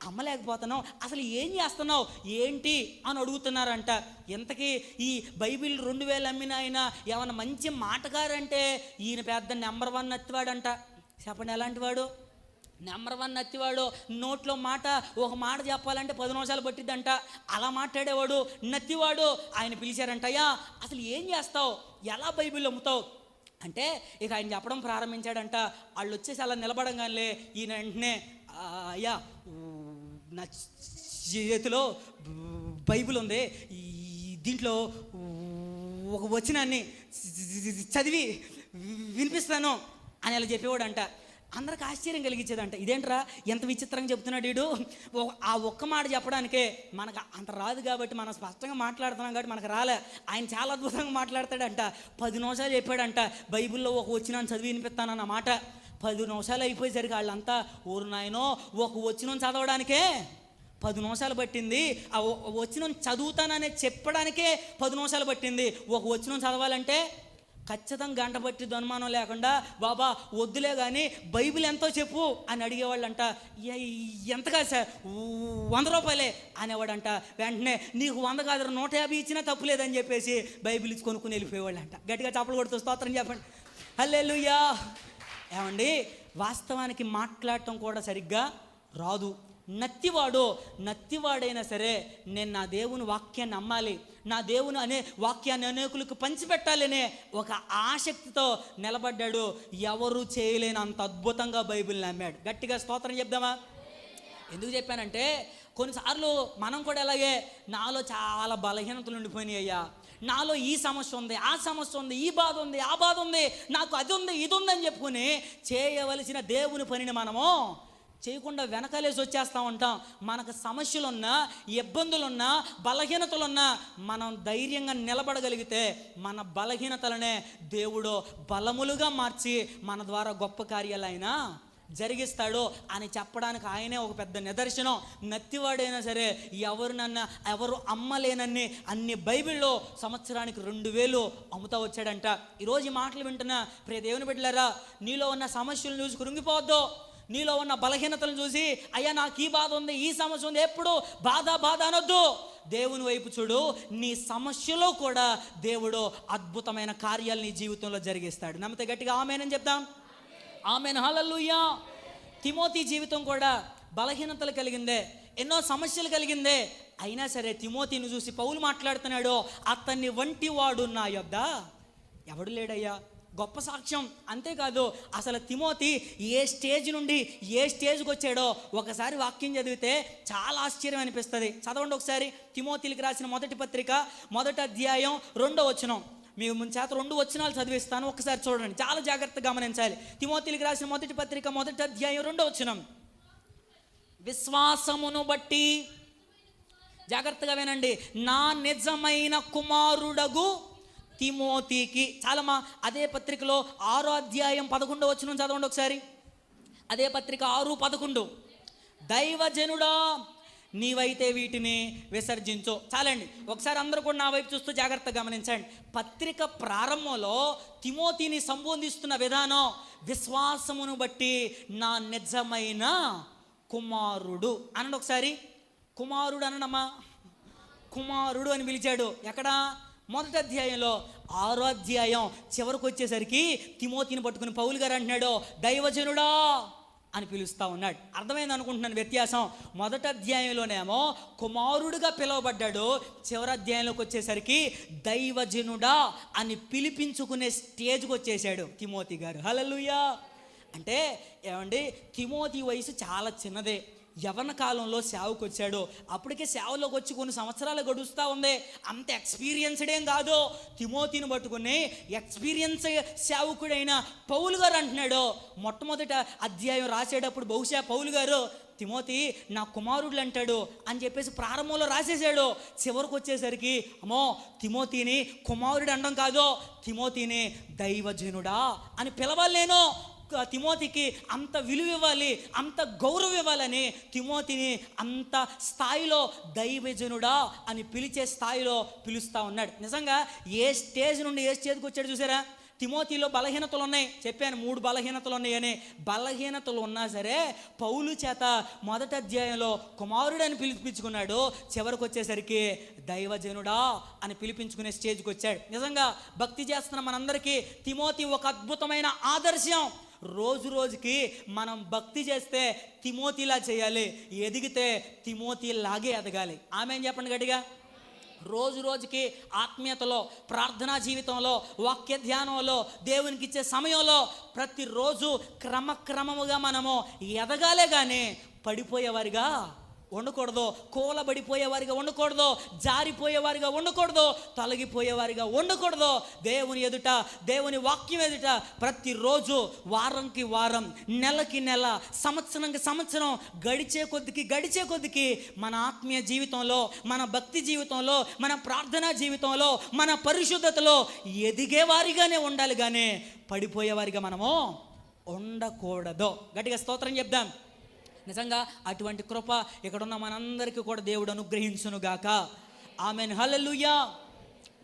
అమ్మలేకపోతున్నావు, అసలు ఏం చేస్తున్నావు ఏంటి అని అడుగుతున్నారంట. ఎంతకీ ఈ బైబిల్ 2000 అమ్మిన ఆయన ఏమన్నా మంచి మాటగారంటే ఈయన పెద్ద నెంబర్ 1 నత్తివాడంట. చెప్పండి, ఎలాంటి వాడు? నెంబర్ 1 నత్తివాడు. నోట్లో మాట, ఒక మాట చెప్పాలంటే 10 నిమిషాలు పట్టిద్దంట, అలా మాట్లాడేవాడు నత్తివాడు. ఆయన పిలిచారంట, అయ్యా అసలు ఏం చేస్తావు, ఎలా బైబిల్ అమ్ముతావు అంటే ఇక ఆయన చెప్పడం ప్రారంభించాడంట. వాళ్ళు వచ్చేసి అలా నిలబడంగానే ఈయన వెంటనే, అయ్యా నా చేతిలో బైబిల్ ఉంది, దీంట్లో ఒక వచనాన్ని చదివి వినిపిస్తాను అని అలా చెప్పేవాడంట. అందరికి ఆశ్చర్యం కలిగించేదంట. ఇదేంట్రా ఎంత విచిత్రంగా చెప్తున్నాడు వీడు, ఆ ఒక్క మాట చెప్పడానికే మనకు అంత రాదు కాబట్టి మనం స్పష్టంగా మాట్లాడుతున్నాం కాబట్టి మనకు రాలే. ఆయన చాలా అద్భుతంగా మాట్లాడతాడంట. 10 నిమిషాలు చెప్పాడంట బైబిల్లో ఒక వచనాన్ని చదివి వినిపిస్తానన్న మాట. 10 నిమిషాలు అయిపోయేసరికి వాళ్ళంతా, ఊరు నాయనో ఒక వచనం చదవడానికే 10 నిమిషాలు పట్టింది, ఆ వచనం చదువుతాననే చెప్పడానికే 10 నిమిషాలు పట్టింది, ఒక వచనం చదవాలంటే ఖచ్చితంగా గంట పట్టిద్దు అనుమానం లేకుండా. బాబా వద్దులే కానీ బైబిల్ ఎంతో చెప్పు అని అడిగేవాళ్ళంట. ఎంత కాదు సార్, 100 రూపాయలే అనేవాడంట. వెంటనే నీకు 100 కాదు 150 ఇచ్చినా తప్పులేదని చెప్పేసి బైబిల్ ఇచ్చి కొనుక్కుని వెళ్ళిపోయేవాళ్ళంట. గట్టిగా చప్పలు కొడుతూ స్తోత్రం చెప్పండి. హల్లెలూయా. ఏమండి, వాస్తవానికి మాట్లాడటం కూడా సరిగ్గా రాదు. నత్తివాడైనా సరే నేను నా దేవుని వాక్యాన్ని నమ్మాలి, నా దేవుని అనే వాక్యాన్ని అనేకులకు పంచిపెట్టాలనే ఒక ఆసక్తితో నిలబడ్డాడు. ఎవరు చేయలేనంత అద్భుతంగా బైబిల్ నమ్మాడు. గట్టిగా స్తోత్రం చెప్దామా? ఎందుకు చెప్పానంటే కొన్నిసార్లు మనం కూడా అలాగే, నాలో చాలా బలహీనతలు ఉండిపోయినాయి అయ్యా, నాలో ఈ సమస్య ఉంది, ఆ సమస్య ఉంది, ఈ బాధ ఉంది, ఆ బాధ ఉంది, నాకు అది ఉంది ఇది ఉందని చెప్పుకుని చేయవలసిన దేవుని పనిని మనము చేయకుండా వెనకాలేసి వచ్చేస్తూ ఉంటాం. మనకు సమస్యలున్నా, ఇబ్బందులున్నా, బలహీనతలున్నా మనం ధైర్యంగా నిలబడగలిగితే మన బలహీనతలనే దేవుడు బలములుగా మార్చి మన ద్వారా గొప్ప కార్యాలు ఆయన జరిగిస్తాడు అని చెప్పడానికి ఆయనే ఒక పెద్ద నిదర్శనం. నత్తివాడైనా సరే ఎవరు అమ్మలేనన్ని అన్ని బైబిల్లో సంవత్సరానికి 2000 అమ్ముతా వచ్చాడంట. ఈరోజు ఈ మాటలు వింటున్నా ప్రియ దేవుని బిడ్డలారా, నీలో ఉన్న సమస్యలను చూసి కృంగిపోవద్దు. నీలో ఉన్న బలహీనతలను చూసి అయ్యా నాకు ఈ బాధ ఉంది, ఈ సమస్య ఉంది, ఎప్పుడు బాధ అనొద్దు. దేవుని వైపు చూడు. నీ సమస్యలో కూడా దేవుడు అద్భుతమైన కార్యాలు నీ జీవితంలో జరిగిస్తాడు. నమ్మితే గట్టిగా ఆమేన్ అని చెప్దాం. ఆమేన్, హల్లెలూయా. తిమోతి జీవితం కూడా బలహీనతలు కలిగిందే, ఎన్నో సమస్యలు కలిగిందే. అయినా సరే తిమోతిని చూసి పౌలు మాట్లాడుతున్నాడు, అతన్ని వంటి వాడు నా యొద్ద ఎవడు లేడయ్యా. గొప్ప సాక్ష్యం. అంతేకాదు అసలు తిమోతి ఏ స్టేజ్ నుండి ఏ స్టేజ్కి వచ్చాడో ఒకసారి వాక్యం చదివితే చాలా ఆశ్చర్యం అనిపిస్తుంది. చదవండి ఒకసారి. తిమోతికి రాసిన మొదటి పత్రిక 1వ అధ్యాయం 2వ వచనం. మీకు ముందు చేత 2 వచనాలు చదివిస్తాను, ఒకసారి చూడండి, చాలా జాగ్రత్తగా గమనించాలి. తిమోతికి రాసిన మొదటి పత్రిక 1వ అధ్యాయం 2వ వచనం. విశ్వాసమును బట్టి, జాగ్రత్తగా వినండి, నా నిజమైన కుమారుడగు తిమోతికి. చాలమ్మా, అదే పత్రికలో 6వ అధ్యాయం 11వ వచనం చదవండి ఒకసారి. అదే పత్రిక 6:11. దైవజనుడా, నీవైతే వీటిని విసర్జించు. చాలండి, ఒకసారి అందరూ కూడా నా వైపు చూస్తూ జాగ్రత్తగా గమనించండి. పత్రిక ప్రారంభంలో తిమోతిని సంబోధిస్తున్న విధానం, విశ్వాసమును బట్టి నా నిజమైన కుమారుడు అనండి. ఒకసారి కుమారుడు అనడమ్మా, కుమారుడు అని పిలిచాడు. ఎక్కడ? మొదటి అధ్యాయంలో 6వ అధ్యాయం చివరికి వచ్చేసరికి తిమోతిని పట్టుకుని పౌలు గారు అంటున్నాడు, దైవజనుడా అని పిలుస్తూ ఉన్నాడు. అర్థమైంది అనుకుంటున్నాను వ్యత్యాసం. మొదటి అధ్యాయంలోనేమో కుమారుడుగా పిలువబడ్డాడు, చివరి అధ్యాయంలోకి వచ్చేసరికి దైవజనుడా అని పిలిపించుకునే స్టేజ్కి వచ్చేసాడు తిమోతి గారు. హల్లెలూయా. అంటే ఏమండి, తిమోతి వయసు చాలా చిన్నదే. యవన కాలంలో సేవకు వచ్చాడు. అప్పటికే సేవలోకి వచ్చి కొన్ని సంవత్సరాలు గడుస్తూ ఉంది. అంత ఎక్స్పీరియన్స్డ్ ఏం కాదు. తిమోతిని పట్టుకుని ఎక్స్పీరియన్స్ సేవకుడైన పౌలు గారు అంటున్నాడు. మొట్టమొదట అధ్యాయం రాసేటప్పుడు బహుశా పౌలు గారు తిమోతి నా కుమారుడు అంటాడు అని చెప్పేసి ప్రారంభంలో రాసేసాడు. చివరికి వచ్చేసరికి అమ్మో, తిమోతిని కుమారుడు అనడం కాదు, తిమోతిని దైవజనుడా అని పిలవాలి. నేను తిమోతికి అంత విలువ ఇవ్వాలి, అంత గౌరవం ఇవ్వాలని తిమోతిని అంత స్థాయిలో దైవజనుడా అని పిలిచే స్థాయిలో పిలుస్తూ ఉన్నాడు. నిజంగా ఏ స్టేజ్ నుండి ఏ స్టేజ్కి వచ్చాడు చూసారా? తిమోతిలో బలహీనతలు ఉన్నాయి, చెప్పాను 3 బలహీనతలు ఉన్నాయని. బలహీనతలు ఉన్నా సరే పౌలు చేత మొదటి అధ్యాయంలో కుమారుడు అని పిలిపించుకున్నాడు. చివరికి వచ్చేసరికి దైవజనుడా అని పిలిపించుకునే స్టేజ్కి వచ్చాడు. నిజంగా భక్తి చేస్తున్న మనందరికీ తిమోతి ఒక అద్భుతమైన ఆదర్శం. రోజు రోజుకి మనం భక్తి చేస్తే తిమోతిలా చేయాలి, ఎదిగితే తిమోతిలాగే ఎదగాలి. ఆమె చెప్పండి గట్టిగా. రోజు రోజుకి ఆత్మీయతలో, ప్రార్థనా జీవితంలో, వాక్య ధ్యానంలో, దేవునికి ఇచ్చే సమయంలో ప్రతిరోజు క్రమక్రమముగా మనము ఎదగాలే కానీ పడిపోయేవారిగా ఉండకూడదు, కూలబడిపోయేవారిగా ఉండకూడదు, జారిపోయేవారిగా ఉండకూడదు, తొలగిపోయేవారిగా ఉండకూడదు. దేవుని ఎదుట, దేవుని వాక్యం ఎదుట ప్రతిరోజు, వారంకి వారం, నెలకి నెల, సంవత్సరంకి సంవత్సరం గడిచే కొద్దికి మన ఆత్మీయ జీవితంలో, మన భక్తి జీవితంలో, మన ప్రార్థనా జీవితంలో, మన పరిశుద్ధతలో ఎదిగేవారిగానే ఉండాలి కానీ పడిపోయేవారిగా మనము ఉండకూడదు. గట్టిగా స్తోత్రం చెప్దాం. నిజంగా అటువంటి కృప ఇక్కడున్న మనందరికీ కూడా దేవుడు అనుగ్రహించునుగాక. ఆమెన్. హల్లెలూయా.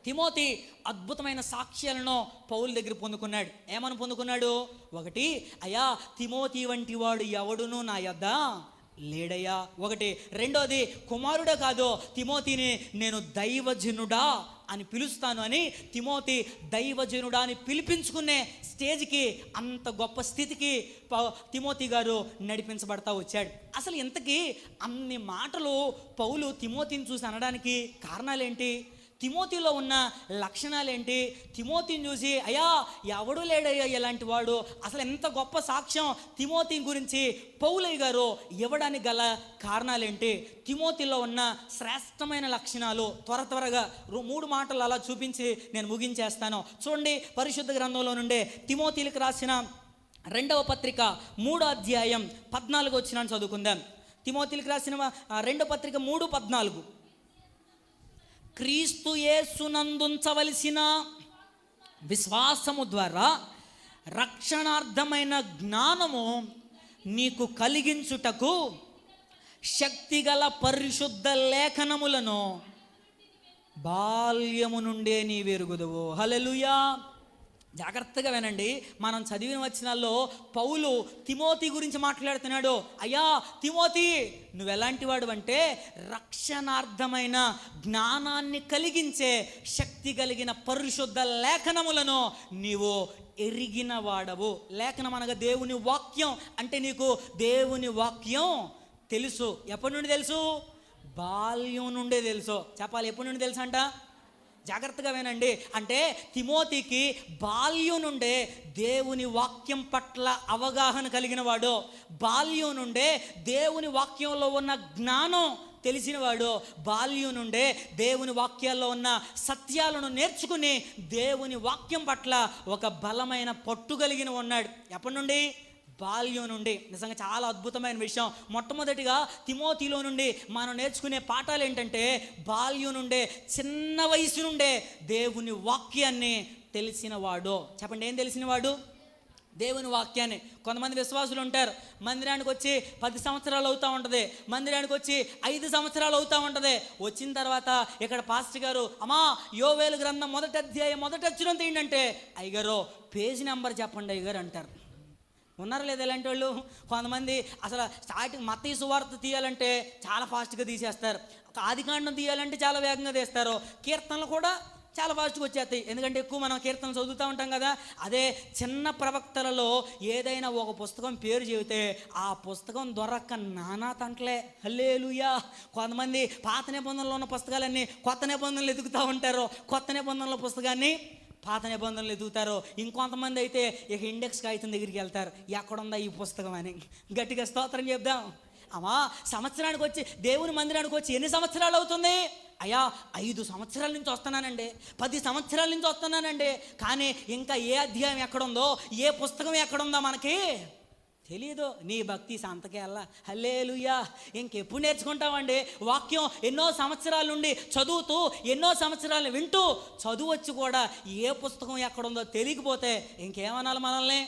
తిమోతి అద్భుతమైన సాక్ష్యాలను పౌలు దగ్గర పొందుకున్నాడు. ఏమని పొందుకున్నాడు? 1, అయ్యా తిమోతి వంటి వాడు ఎవడును నా యొద్ద లేడయ్యా. 1. 2, కుమారుడే కాదు, తిమోతిని నేను దైవజనుడా అని పిలుస్తాను అని తిమోతి దైవజనుడా అని పిలిపించుకునే స్టేజ్కి, అంత గొప్ప స్థితికి తిమోతి గారు నడిపించబడతా వచ్చాడు. అసలు ఇంతకీ అన్ని మాటలు పౌలు తిమోతిని చూసి అనడానికి కారణాలేంటి? తిమోతిలో ఉన్న లక్షణాలేంటి? తిమోతిని చూసి అయ్యా ఎవడు లేడయ్యా ఇలాంటి వాడు, అసలు ఎంత గొప్ప సాక్ష్యం తిమోతి గురించి పౌలయ్య గారు ఇవ్వడానికి గల కారణాలేంటి? తిమోతిలో ఉన్న శ్రేష్టమైన లక్షణాలు త్వరగా 3 మాటలు అలా చూపించి నేను ముగించేస్తాను. చూడండి, పరిశుద్ధ గ్రంథంలో నుండే తిమోతిలకు రాసిన 2వ పత్రిక 3వ అధ్యాయం 14 వచ్చిన చదువుకుందాం. తిమోతిలకు రాసిన 2వ పత్రిక 3:14. క్రీస్తు యేసునందుంచవలసిన విశ్వాసము ద్వారా రక్షణార్థమైన జ్ఞానము నీకు కలిగించుటకు శక్తిగల పరిశుద్ధ లేఖనములను బాల్యము నుండే నీ వెరుగుదువు. హల్లెలూయా. జాగ్రత్తగా వినండి. మనం చదివిన వచనాల్లో పౌలు తిమోతి గురించి మాట్లాడుతున్నాడు. అయ్యా తిమోతి, నువ్వు ఎలాంటి వాడు అంటే రక్షణార్థమైన జ్ఞానాన్ని కలిగించే శక్తి కలిగిన పరిశుద్ధ లేఖనములను నీవు ఎరిగిన వాడవు. లేఖనం అనగా దేవుని వాక్యం. అంటే నీకు దేవుని వాక్యం తెలుసు. ఎప్పటి నుండి తెలుసు? బాల్యం నుండే తెలుసు. చెప్పాలి, ఎప్పటి నుండి తెలుసు అంట? జాగ్రత్తగా వినండి. అంటే తిమోతికి బాల్యం నుండే దేవుని వాక్యం పట్ల అవగాహన కలిగిన వాడు, బాల్యం నుండే దేవుని వాక్యంలో ఉన్న జ్ఞానం తెలిసినవాడు, బాల్యం నుండే దేవుని వాక్యాల్లో ఉన్న సత్యాలను నేర్చుకుని దేవుని వాక్యం పట్ల ఒక బలమైన పట్టు కలిగిన ఉన్నాడు. ఎప్పటి నుండి? బాల్యం నుండి. నిజంగా చాలా అద్భుతమైన విషయం. మొట్టమొదటిగా తిమోతిలో నుండి మనం నేర్చుకునే పాఠాలు ఏంటంటే, బాల్యం నుండే, చిన్న వయసు నుండే దేవుని వాక్యాన్ని తెలిసినవాడు. చెప్పండి, ఏం తెలిసినవాడు? దేవుని వాక్యాన్ని. కొంతమంది విశ్వాసులు ఉంటారు, మందిరానికి వచ్చి 10 సంవత్సరాలు అవుతూ ఉంటుంది, మందిరానికి వచ్చి 5 సంవత్సరాలు అవుతూ ఉంటుంది. వచ్చిన తర్వాత ఇక్కడ పాస్టర్ గారు, అమ్మా యోవేలు గ్రంథం 1వ అధ్యాయం 1వ వచనం తీయండి, అయ్యగారు పేజీ నెంబర్ చెప్పండి అయ్యగారు అంటారు. ఉన్నారు లేదా ఇలాంటి వాళ్ళు? కొంతమంది అసలు స్టార్టింగ్ మత్తయి సువార్త తీయాలంటే చాలా ఫాస్ట్గా తీసేస్తారు, ఆదికాండం తీయాలంటే చాలా వేగంగా తీస్తారు, కీర్తనలు కూడా చాలా ఫాస్ట్గా వచ్చేస్తాయి. ఎందుకంటే ఎక్కువ మనం కీర్తనలు చదువుతూ ఉంటాం కదా. అదే చిన్న ప్రవక్తలలో ఏదైనా ఒక పుస్తకం పేరు చెబితే ఆ పుస్తకం దొరక్క నానా తంటలే. హల్లెలూయా. కొంతమంది పాత నిబంధనలో ఉన్న పుస్తకాలన్నీ కొత్త నిబంధనలు ఎదుగుతూ ఉంటారు, కొత్త నిబంధనల పుస్తకాన్ని పాత నిబంధనలు ఎదుగుతారు. ఇంకొంతమంది అయితే ఇక ఇండెక్స్ కాగితం దగ్గరికి వెళ్తారు, ఎక్కడుందా ఈ పుస్తకం అని. గట్టిగా స్తోత్రం చెప్దాం. అమ్మా సంవత్సరానికి వచ్చి దేవుని మందిరానికి వచ్చి ఎన్ని సంవత్సరాలు అవుతుంది? అయ్యా 5 సంవత్సరాల నుంచి వస్తున్నానండి, 10 సంవత్సరాల నుంచి వస్తున్నానండి, కానీ ఇంకా ఏ అధ్యాయం ఎక్కడుందో, ఏ పుస్తకం ఎక్కడుందో మనకి తెలీదు. నీ భక్తి సంతకేళ్ళ. హల్లెలూయా. ఇంకెప్పుడు నేర్చుకుంటామండి వాక్యం? ఎన్నో సంవత్సరాల నుండి చదువుతూ, ఎన్నో సంవత్సరాలు వింటూ, చదువు వచ్చి కూడా ఏ పుస్తకం ఎక్కడుందో తెలియకపోతే ఇంకేమనాలి మనల్ని?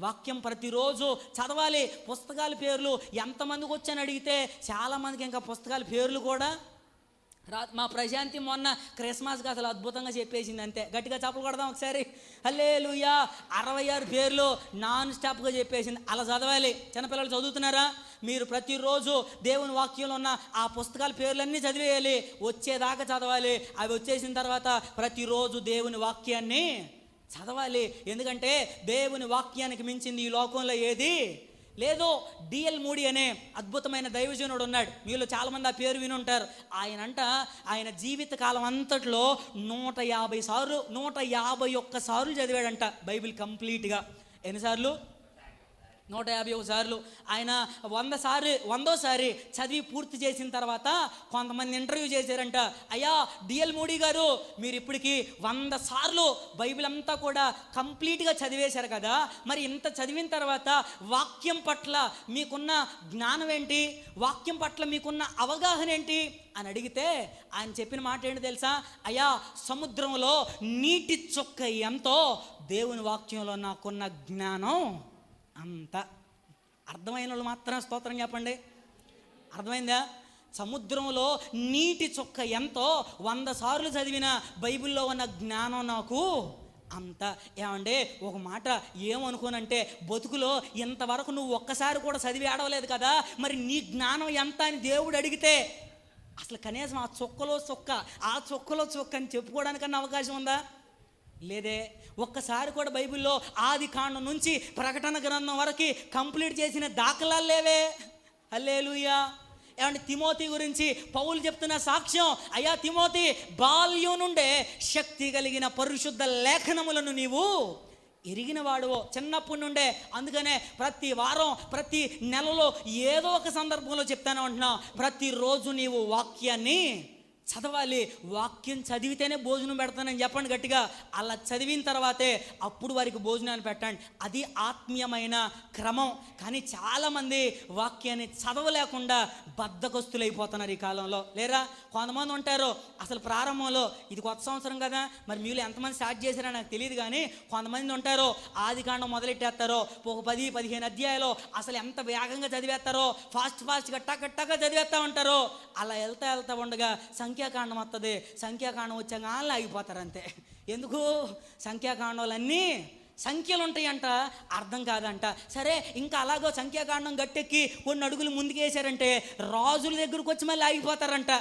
వాక్యం ప్రతిరోజు చదవాలి. పుస్తకాల పేర్లు ఎంతమందికి వచ్చని అడిగితే చాలామందికి ఇంకా పుస్తకాల పేర్లు కూడా మా ప్రశాంతి మొన్న క్రిస్మస్కి అసలు అద్భుతంగా చెప్పేసింది, అంతే. గట్టిగా చప్పలు కొడదాం ఒకసారి. హల్లెలూయా. 66 పేర్లు నాన్ స్టాప్గా చెప్పేసింది. అలా చదవాలి. చిన్నపిల్లలు చదువుతున్నారా? మీరు ప్రతిరోజు దేవుని వాక్యంలో ఉన్న ఆ పుస్తకాల పేర్లన్నీ చదివేయాలి, వచ్చేదాకా చదవాలి. అవి వచ్చేసిన తర్వాత ప్రతిరోజు దేవుని వాక్యాన్ని చదవాలి. ఎందుకంటే దేవుని వాక్యానికి మించింది ఈ లోకంలో ఏది లేదు. డిఎల్ మూడీ అనే అద్భుతమైన దైవజనుడు ఉన్నాడు, మీలో చాలామంది ఆ పేరు విని ఉంటారు. ఆయన జీవిత కాలం అంతట్లో 150 సార్లు 151 సార్లు చదివాడంట బైబిల్ కంప్లీట్గా. ఎన్నిసార్లు? 151 సార్లు. ఆయన 100సారి చదివి పూర్తి చేసిన తర్వాత కొంతమంది ఇంటర్వ్యూ చేశారంట. అయ్యా డిఎల్ మూడీ గారు, మీరు ఇప్పటికి 100 సార్లు బైబిల్ అంతా కూడా కంప్లీట్గా చదివేశారు కదా, మరి ఇంత చదివిన తర్వాత వాక్యం పట్ల మీకున్న జ్ఞానం ఏంటి, వాక్యం పట్ల మీకున్న అవగాహన ఏంటి అని అడిగితే ఆయన చెప్పిన మాట ఏంటి తెలుసా? అయ్యా సముద్రంలో నీటి చుక్క ఎంతో దేవుని వాక్యంలో నాకున్న జ్ఞానం అంత. అర్థమైన వాళ్ళు మాత్రం స్తోత్రం చెప్పండి. అర్థమైందా? సముద్రంలో నీటి చుక్క ఎంతో 100 సార్లు చదివిన బైబిల్లో ఉన్న జ్ఞానం నాకు అంత. ఏమంటే ఒక మాట ఏమనుకోనంటే, బతుకులో ఇంతవరకు నువ్వు ఒక్కసారి కూడా చదివి ఆడవలేదు కదా, మరి నీ జ్ఞానం ఎంత అని దేవుడు అడిగితే అసలు కనీసం ఆ చుక్కలో చుక్క అని చెప్పుకోవడానికన్నా అవకాశం ఉందా? లేదే. ఒక్కసారి కూడా బైబిల్లో ఆది కాండం నుంచి ప్రకటన గ్రంథం వరకు కంప్లీట్ చేసిన దాఖలాలు లేవే. హల్లెలూయా. ఏమంటే తిమోతి గురించి పౌలు చెప్తున్న సాక్ష్యం, అయ్యా తిమోతి, బాల్యం నుండే శక్తి కలిగిన పరిశుద్ధ లేఖనములను నీవు ఎరిగిన వాడువో, చిన్నప్పటి నుండే. అందుకనే ప్రతి వారం, ప్రతి నెలలో ఏదో ఒక సందర్భంలో చెప్తాను అంటున్నా, ప్రతిరోజు నీవు వాక్యాన్ని చదవాలి. వాక్యం చదివితేనే భోజనం పెడతానని చెప్పండి గట్టిగా. అలా చదివిన తర్వాతే అప్పుడు వారికి భోజనాన్ని పెట్టండి. అది ఆత్మీయమైన క్రమం. కానీ చాలామంది వాక్యాన్ని చదవలేకుండా బద్ధకస్తులైపోతున్నారు ఈ కాలంలో, లేరా? కొంతమంది ఉంటారు అసలు ప్రారంభంలో, ఇది కొత్త సంవత్సరం కదా, మరి మీరు ఎంతమంది స్టార్ట్ చేశారో నాకు తెలియదు, కానీ కొంతమంది ఉంటారు ఆది కాండం మొదలెట్టేస్తారో ఒక 10-15 అధ్యాయాలు అసలు ఎంత వేగంగా చదివేస్తారో, ఫాస్ట్గా టక్క చదివేస్తూ ఉంటారో. అలా వెళ్తా ఉండగా సంఖ్యాకాండం వస్తుంది, సంఖ్యాకాండం వచ్చాక ఆగిపోతారు అంతే. ఎందుకు? సంఖ్యాకాండాలన్నీ సంఖ్యలు ఉంటాయంట, అర్థం కాదంట. సరే, ఇంకా అలాగో సంఖ్యాకాండం గట్టెక్కి కొన్ని అడుగులు ముందుకేసారంటే రాజుల దగ్గరకు వచ్చి మళ్ళీ ఆగిపోతారంట.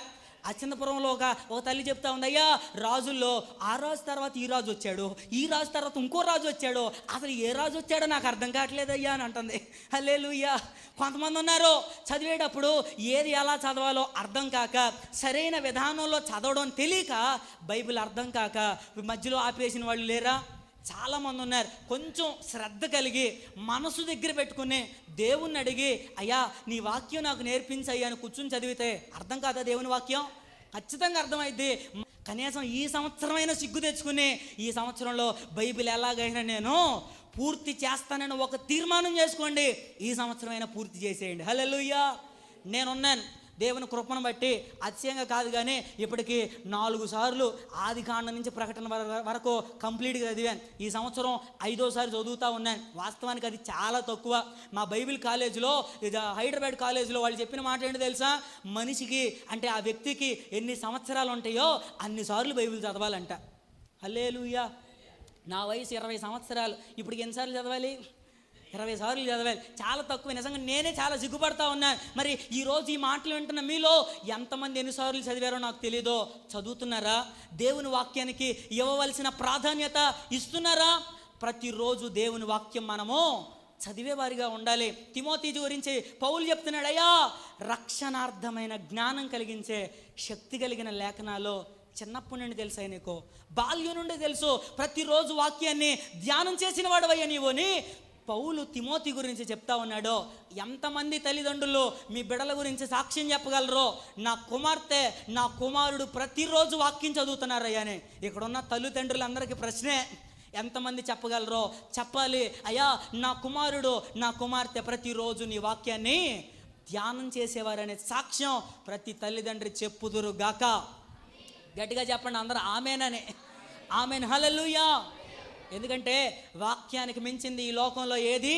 అచ్చిందపురంలో ఒక తల్లి చెప్తా ఉంది, అయ్యా రాజుల్లో ఆ రాజు తర్వాత ఈ రాజు వచ్చాడు, ఈ రాజు తర్వాత ఇంకో రాజు వచ్చాడు, అసలు ఏ రాజు వచ్చాడో నాకు అర్థం కావట్లేదు అయ్యా అని అంటుంది. హల్లెలూయా. కొంతమంది ఉన్నారు చదివేటప్పుడు ఏది ఎలా చదవాలో అర్థం కాక, సరైన విధానంలో చదవడం తెలియక, బైబిల్ అర్థం కాక మధ్యలో ఆపేసిన వాళ్ళు లేరా? చాలామంది ఉన్నారు. కొంచెం శ్రద్ధ కలిగి మనసు దగ్గర పెట్టుకుని దేవుణ్ణి అడిగి, అయ్యా నీ వాక్యం నాకు నేర్పించయ్యా అని కూర్చుని చదివితే అర్థం కాదా దేవుని వాక్యం? ఖచ్చితంగా అర్థమైద్ది. కనీసం ఈ సంవత్సరమైనా సిగ్గు తెచ్చుకుని, ఈ సంవత్సరంలో బైబిల్ ఎలాగైనా నేను పూర్తి చేస్తానని ఒక తీర్మానం చేసుకోండి. ఈ సంవత్సరమైనా పూర్తి చేసేయండి. హల్లెలూయా. నేనున్నాను. దేవుని కృపను బట్టి అతిశయంగా కాదు కానీ ఇప్పటికి 4 సార్లు ఆదికాండం నుంచి ప్రకటన వరకు కంప్లీట్గా చదివాను. ఈ సంవత్సరం 5వ సారి చదువుతూ ఉన్నాను. వాస్తవానికి అది చాలా తక్కువ. మా బైబిల్ కాలేజీలో, హైదరాబాద్ కాలేజీలో వాళ్ళు చెప్పిన మాట ఏంటో తెలుసా? మనిషికి అంటే ఆ వ్యక్తికి ఎన్ని సంవత్సరాలు ఉంటాయో అన్నిసార్లు బైబిల్ చదవాలంట. హల్లెలూయా. నా వయసు 20 సంవత్సరాలు. ఇప్పటికి ఎన్నిసార్లు చదవాలి? 20 సార్లు చదవాలి. చాలా తక్కువ. నిజంగా నేనే చాలా సిగ్గుపడతా ఉన్నాను. మరి ఈరోజు ఈ మాటలు వింటున్న మీలో ఎంతమంది ఎన్నిసార్లు చదివారో నాకు తెలీదో. చదువుతున్నారా? దేవుని వాక్యానికి ఇవ్వవలసిన ప్రాధాన్యత ఇస్తున్నారా? ప్రతిరోజు దేవుని వాక్యం మనము చదివేవారిగా ఉండాలి. తిమోతి గురించి పౌలు చెప్తున్నాడు, అయ్యా రక్షణార్థమైన జ్ఞానం కలిగించే శక్తి కలిగిన లేఖనాలు చిన్నప్పటి నుండి తెలుసా నీకు? బాల్యం నుండి తెలుసు. ప్రతిరోజు వాక్యాన్ని ధ్యానం చేసిన వాడవయ్యా నీవుని పౌలు తిమోతి గురించి చెప్తా ఉన్నాడో. ఎంతమంది తల్లిదండ్రులు మీ బిడ్డల గురించి సాక్ష్యం చెప్పగలరో? నా కుమార్తె, నా కుమారుడు ప్రతిరోజు వాక్యం చదువుతున్నారయ్యా అని. ఇక్కడున్న తల్లిదండ్రులందరికీ ప్రశ్నే, ఎంతమంది చెప్పగలరో? చెప్పాలి. అయ్యా నా కుమారుడు, నా కుమార్తె ప్రతిరోజు నీ వాక్యాన్ని ధ్యానం చేసేవారనే సాక్ష్యం ప్రతి తల్లిదండ్రి చెప్పుదురు గాక. గట్టిగా చెప్పండి అందరూ ఆమేనని. ఆమేన్, హల్లెలూయా. ఎందుకంటే వాక్యానికి మించింది ఈ లోకంలో ఏది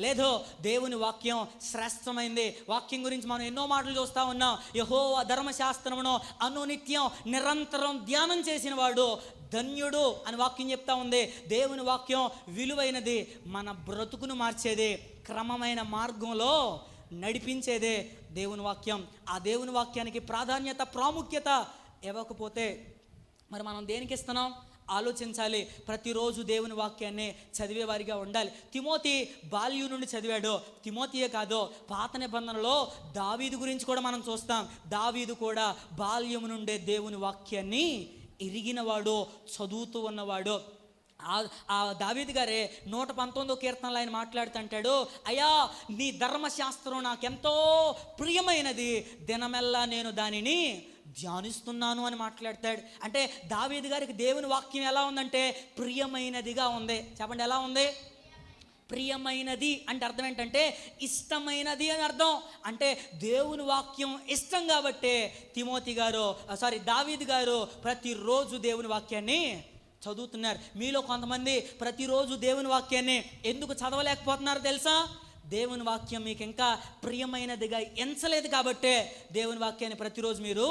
లేదు. దేవుని వాక్యం శ్రేష్టమైంది. వాక్యం గురించి మనం ఎన్నో మాటలు చూస్తూ ఉన్నాం. యెహోవా ధర్మశాస్త్రమును అనునిత్యం నిరంతరం ధ్యానం చేసిన వాడు ధన్యుడు అని వాక్యం చెప్తా ఉంది. దేవుని వాక్యం విలువైనది, మన బ్రతుకును మార్చేది, క్రమమైన మార్గంలో నడిపించేదే దేవుని వాక్యం. ఆ దేవుని వాక్యానికి ప్రాధాన్యత, ప్రాముఖ్యత ఇవ్వకపోతే మరి మనం దేనికి ఇస్తున్నాం? ఆలోచించాలి. ప్రతిరోజు దేవుని వాక్యాన్ని చదివేవారిగా ఉండాలి. తిమోతి బాల్యం నుండి చదివాడు. తిమోతియే కాదు, పాత నిబంధనలో దావీదు గురించి కూడా మనం చూస్తాం. దావీదు కూడా బాల్యం నుండే దేవుని వాక్యాన్ని ఎరిగినవాడు, చదువుతూ ఉన్నవాడు. ఆ దావీదు గారే 119వ కీర్తనలో ఆయన మాట్లాడుతుంటాడు, అయ్యా నీ ధర్మశాస్త్రం నాకెంతో ప్రియమైనది, దినమెల్లా నేను దానిని ధ్యానిస్తున్నాను అని మాట్లాడతాడు. అంటే దావీదు గారికి దేవుని వాక్యం ఎలా ఉందంటే ప్రియమైనదిగా ఉంది. చెప్పండి, ఎలా ఉంది? ప్రియమైనది అంటే అర్థం ఏంటంటే ఇష్టమైనది అని అర్థం. అంటే దేవుని వాక్యం ఇష్టం కాబట్టే దావీదు గారు ప్రతిరోజు దేవుని వాక్యాన్ని చదువుతున్నారు. మీలో కొంతమంది ప్రతిరోజు దేవుని వాక్యాన్ని ఎందుకు చదవలేకపోతున్నారు తెలుసా? దేవుని వాక్యం మీకు ఇంకా ప్రియమైనదిగా ఎంచలేదు కాబట్టే దేవుని వాక్యాన్ని ప్రతిరోజు మీరు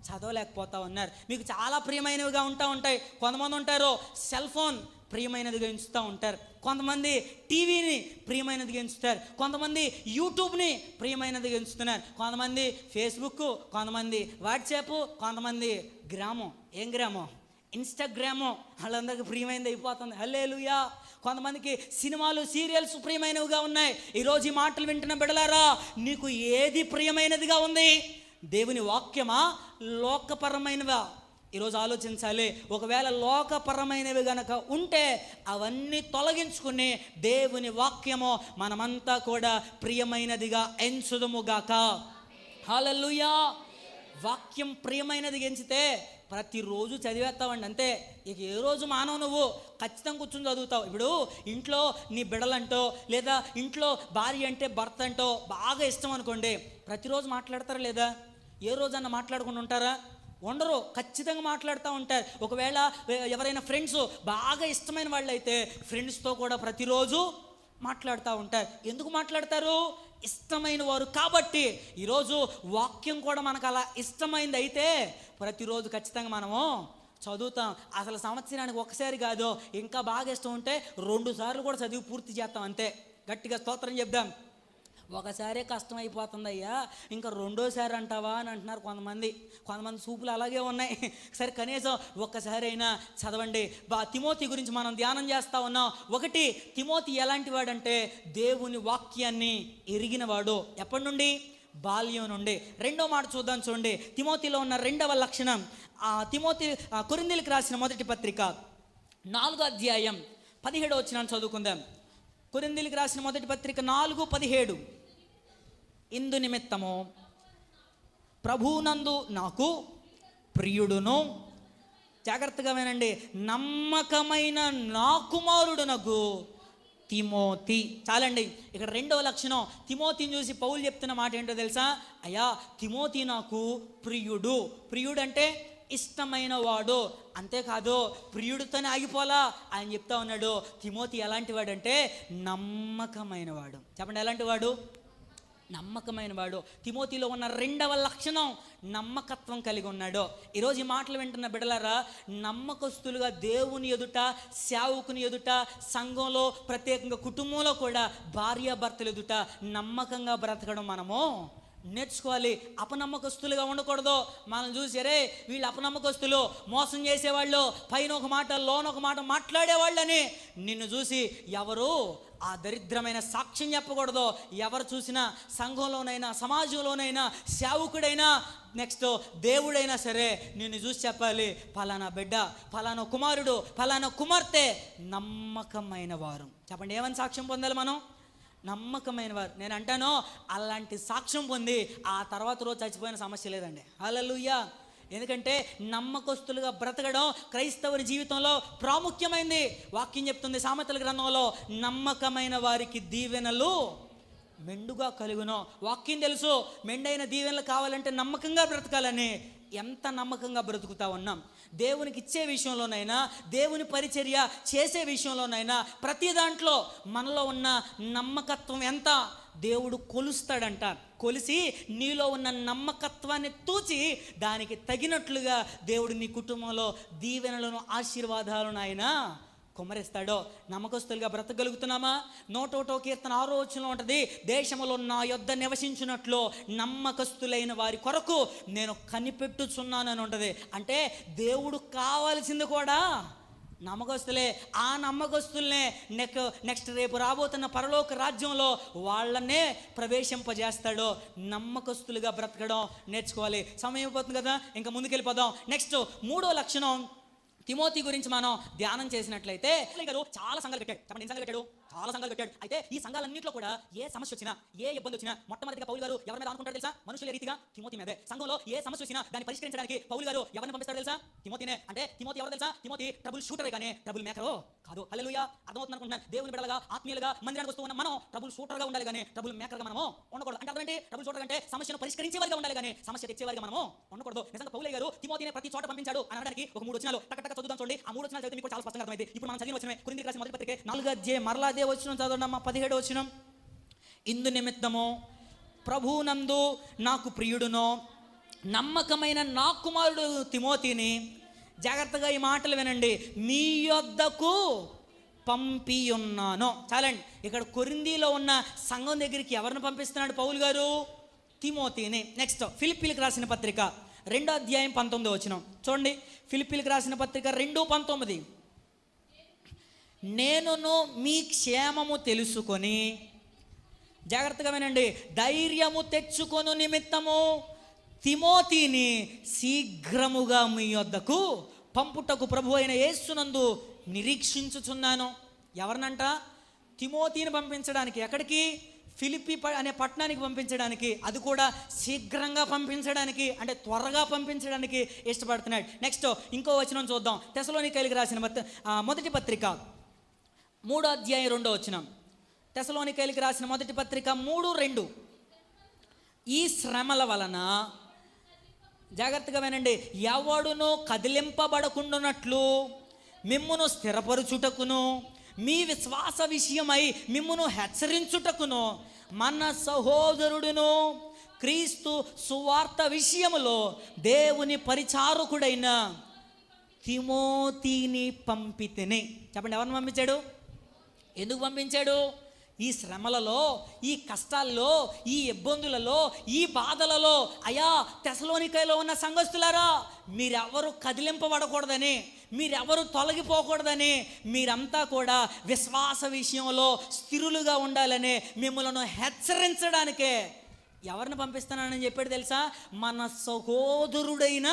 చదవలేకపోతా ఉన్నారు. మీకు చాలా ప్రియమైనవిగా ఉంటాయి. కొంతమంది ఉంటారు సెల్ ఫోన్ ప్రియమైనదిగా ఎంచుతూ ఉంటారు, కొంతమంది టీవీని ప్రియమైనదిగా ఎంచుతారు, కొంతమంది యూట్యూబ్ని ప్రియమైనదిగా ఎంచుతున్నారు, కొంతమంది ఫేస్బుక్, కొంతమంది వాట్సాప్, కొంతమంది గ్రామం ఇన్స్టాగ్రాము వాళ్ళందరికీ ప్రియమైనది అయిపోతుంది. హల్లెలూయా. కొంతమందికి సినిమాలు, సీరియల్స్ ప్రియమైనవిగా ఉన్నాయి. ఈరోజు ఈ మాటలు వింటున్న బిడ్డలారా, నీకు ఏది ప్రియమైనదిగా ఉంది? దేవుని వాక్యమా, లోకపరమైనవా? ఈరోజు ఆలోచించాలి. ఒకవేళ లోకపరమైనవి గనక ఉంటే అవన్నీ తొలగించుకుని దేవుని వాక్యము మనమంతా కూడా ప్రియమైనదిగా ఎంచుదుముగాక. హల్లెలూయా. వాక్యం ప్రియమైనది ఎంచితే ప్రతిరోజు చదివేస్తావండి అంతే. ఇక ఏ రోజు మానవు, నువ్వు ఖచ్చితంగా కూర్చొని చదువుతావు. ఇప్పుడు ఇంట్లో నీ బిడ్డలంటో లేదా ఇంట్లో భార్య అంటే భర్త అంటో బాగా ఇష్టం అనుకోండి, ప్రతిరోజు మాట్లాడతారా లేదా? ఏ రోజన్నా మాట్లాడుకుంటూ ఉంటారా? ఉండరు. ఖచ్చితంగా మాట్లాడుతూ ఉంటారు. ఒకవేళ ఎవరైనా ఫ్రెండ్స్ బాగా ఇష్టమైన వాళ్ళు అయితే ఫ్రెండ్స్తో కూడా ప్రతిరోజు మాట్లాడుతూ ఉంటారు. ఎందుకు మాట్లాడతారు? ఇష్టమైన వారు కాబట్టి. ఈరోజు వాక్యం కూడా మనకు అలా ఇష్టమైంది అయితే ప్రతిరోజు ఖచ్చితంగా మనము చదువుతాం. అసలు సంవత్సరానికి ఒకసారి కాదు, ఇంకా బాగా ఇష్టం ఉంటే 2 సార్లు కూడా చదివి పూర్తి చేస్తాం అంతే. గట్టిగా స్తోత్రం చెప్దాం. ఒకసారే కష్టం అయిపోతుంది అయ్యా, ఇంకా 2వ సారి అంటావా అని అంటున్నారు కొంతమంది చూపులు అలాగే ఉన్నాయి. సరే కనీసం ఒక్కసారి అయినా చదవండి. తిమోతి గురించి మనం ధ్యానం చేస్తూ ఉన్నాం. 1 తిమోతి ఎలాంటి వాడంటే దేవుని వాక్యాన్ని ఎరిగినవాడు. ఎప్పటి నుండి? బాల్యం నుండి. 2వ మాట చూద్దాం, చూడండి. తిమోతిలో ఉన్న 2వ లక్షణం. కొరింథీయులకు రాసిన మొదటి పత్రిక 4వ అధ్యాయం 17వ వచనాన్ని చదువుకుందాం. కొరింథీయులకు రాసిన మొదటి పత్రిక 4:17. ఇందు నిమిత్తము ప్రభువునందు నాకు ప్రియుడును, జాగ్రత్తగా వినండి, నమ్మకమైన నా కుమారుడునకు తిమోతి. చాలండి. ఇక్కడ రెండవ లక్షణం, తిమోతిని చూసి పౌలు చెప్తున్న మాట ఏంటో తెలుసా? అయ్యా, తిమోతి నాకు ప్రియుడు. ప్రియుడు అంటే ఇష్టమైన వాడు. అంతేకాదు, ప్రియుడితోనే ఆగిపోలా. ఆయన చెప్తా ఉన్నాడు, తిమోతి ఎలాంటి వాడు అంటే నమ్మకమైన వాడు. చెప్పండి, ఎలాంటి వాడు? నమ్మకమైన వాడు. తిమోతిలో ఉన్న రెండవ లక్షణం నమ్మకత్వం కలిగి ఉన్నాడు. ఈరోజు ఈ మాటలు వింటున్న బిడ్డలారా, నమ్మకస్తులుగా దేవుని ఎదుట, సేవకుని ఎదుట, సంఘంలో, ప్రత్యేకంగా కుటుంబంలో కూడా భార్యాభర్తలు ఎదుట నమ్మకంగా బ్రతకడం మనము నేర్చుకోవాలి. అపనమ్మకస్తులుగా ఉండకూడదు. మనం చూసారే, వీళ్ళు అపనమ్మకస్తులు, మోసం చేసేవాళ్ళు, పైన ఒక మాట లోన ఒక మాట మాట్లాడేవాళ్ళని నిన్ను చూసి ఎవరు ఆ దరిద్రమైన సాక్ష్యం చెప్పకూడదు. ఎవరు చూసినా, సంఘంలోనైనా, సమాజంలోనైనా, సేవకుడైనా, నెక్స్ట్ దేవుడైనా సరే నిన్ను చూసి చెప్పాలి, ఫలానా బిడ్డ, ఫలానా కుమారుడు, ఫలానా కుమార్తె నమ్మకమైన వారు. చెప్పండి, ఏమని సాక్ష్యం పొందాలి మనం? నమ్మకమైన వారు. నేను అంటాను, అలాంటి సాక్ష్యం పొంది ఆ తర్వాత రోజు చచ్చిపోయిన సమస్య లేదండి. హల్లెలూయా. ఎందుకంటే నమ్మకస్తులుగా బ్రతకడం క్రైస్తవుని జీవితంలో ప్రాముఖ్యమైంది. వాక్యం చెప్తుంది సామెతల గ్రంథంలో, నమ్మకమైన వారికి దీవెనలు మెండుగా కలుగును. వాక్యం తెలుసు, మెండైన దీవెనలు కావాలంటే నమ్మకంగా బ్రతకాలని. ఎంత నమ్మకంగా బ్రతుకుతా ఉన్నాం? దేవునికి ఇచ్చే విషయంలోనైనా, దేవుని పరిచర్య చేసే విషయంలోనైనా, ప్రతి దాంట్లో మనలో ఉన్న నమ్మకత్వం ఎంత దేవుడు కొలుస్తాడంట. కొలిసి నీలో ఉన్న నమ్మకత్వాన్ని తూచి దానికి తగినట్లుగా దేవుడు నీ కుటుంబంలో దీవెనలను, ఆశీర్వాదాలను ఆయన కుమ్మరిస్తాడో. నమ్మకస్తులుగా బ్రతకగలుగుతున్నామా? 101వ కీర్తన 6వ వచనంలో ఉంటుంది, దేశములో నా యొద్ద నివసించినట్లు నమ్మకస్తులైన వారి కొరకు నేను కనిపెట్టుచున్నానని ఉంటుంది. అంటే దేవుడు కావాల్సింది కూడా నమ్మకస్తులే. ఆ నమ్మకస్తుల్నే నెక్స్ట్ రేపు రాబోతున్న పరలోక రాజ్యంలో వాళ్ళనే ప్రవేశింపజేస్తాడు. నమ్మకస్తులుగా బ్రతకడం నేర్చుకోవాలి. సమయం అయిపోతుంది కదా, ఇంకా ముందుకెళ్ళిపోదాం. నెక్స్ట్ 3వ లక్షణం, తిమోతి గురించి మనం ధ్యానం చేసినట్లయితే, చాలా సంఘాలు కట్టాడు. చెప్పండి, ఎన్ని సంఘాలు కట్టాడు? చాలా సంఘాలు కట్టాడు. అయితే ఈ సంఘాలన్నింటిలో కూడా ఏ సమస్య వచ్చినా, ఏ ఇబ్బంది వచ్చినా, మొట్టమొదటిగా పౌలు గారు ఎవరి మీద అనుకుంటాడు తెలుసా? మనుషుల రీతిగా తిమోతి మీదే. సంఘంలో ఏ సమస్య వచ్చినా దాన్ని పరిష్కరించడానికి పౌలు గారు ఎవరిని పంపిస్తాడు తెలుసా? తిమోతినే. అంటే తిమోతి ఎవరు తెలుసా? తిమోతి ట్రబుల్ షూటరే కానీ ట్రబుల్ మేకరో కాదు. హల్లెలూయా. అర్థమవుతుంది అనుకుంటున్నాను. దేవుని బిడ్డలుగా, ఆత్మీయులుగా మందిరానికి వస్తూ ఉన్న మనం ట్రబుల్ షూటర్గా ఉండాలి కానీ ట్రబుల్ మేకర్గా మనము ఉండకూడదు. అంటే అర్థం ఏంటి? ట్రబుల్ షూటర్ అంటే సమస్యను పరిష్కరించేవారిగా ఉండాలి కానీ సమస్య తెచ్చేవారిగా మనము ఉండకూడదు. నిజంగా పౌలు గారు తిమోతిని ప్రతి చోట పంపించాడు అనడానికి ఒక 3 వచనాలు టక చదువుదాం చూడండి. ఆ 3 వచనాలు చదివితే మీకు చాలా స్పష్టంగా అర్థమైంది. ఇప్పుడు మనం చదివిన వచనమే కొరింథీయులకు రాసిన మొదటి పత్రిక 4వ అధ్యాయం మరలా అదే వచనం చదవండి. 17వ వచనం, ఇందు నిమిత్తము ప్రభువునందు నాకు ప్రియుడునో నమ్మకమైన నా కుమారుడు తిమోతిని, జాగ్రత్తగా ఈ మాటలు వినండి, మీ యొద్దకు పంపి ఉన్నాను. చాలండి. ఇక్కడ కొరింథీలో ఉన్న సంఘం దగ్గరికి ఎవరిని పంపిస్తున్నాడు పౌలు గారు? తిమోతిని. నెక్స్ట్ ఫిలిప్పీలకు రాసిన పత్రిక 2వ అధ్యాయం 19వ వచనం చూడండి. ఫిలిప్పీలకు రాసిన పత్రిక 2:19, నేనును మీ క్షేమము తెలుసుకొని, జాగ్రత్తగా వినండి, ధైర్యము తెచ్చుకొను నిమిత్తము తిమోతిని శీఘ్రముగా మీ యొద్దకు పంపుటకు ప్రభు అయిన యేసునందు నిరీక్షించుచున్నాను. ఎవరినంట? తిమోతిని పంపించడానికి. ఎక్కడికి? ఫిలిప్పి అనే పట్టణానికి పంపించడానికి. అది కూడా శీఘ్రంగా పంపించడానికి, అంటే త్వరగా పంపించడానికి ఇష్టపడుతున్నాడు. నెక్స్ట్ ఇంకో వచనం చూద్దాం. తెసలోనికైలకు రాసిన మొదటి పత్రిక 3వ అధ్యాయం 2వ వచనం. తెసలోనికైలకు రాసిన మొదటి పత్రిక 3:2, ఈ శ్రమల వలన, జాగ్రత్తగా వినండి, ఎవడును కదిలింపబడకుండానట్లు మిమ్మును స్థిరపరుచుటకును, మీ విశ్వాస విషయమై మిమ్మును హెచ్చరించుటకును మన సహోదరుడును క్రీస్తు సువార్త విషయములో దేవుని పరిచారకుడైన తిమోతిని పంపితిని. చెప్పండి, ఎవరిని పంపించాడు? ఎందుకు పంపించాడు? ఈ శ్రమలలో, ఈ కష్టాల్లో, ఈ ఇబ్బందులలో, ఈ బాధలలో, అయా తెసలోనికైలో ఉన్న సంఘస్థులారా, మీరెవరు కదిలింపబడకూడదని, మీరెవరు తొలగిపోకూడదని, మీరంతా కూడా విశ్వాస విషయంలో స్థిరులుగా ఉండాలని మిమ్మల్ని హెచ్చరించడానికే ఎవరిని పంపిస్తున్నానని చెప్పాడు తెలుసా? మన సహోదరుడైన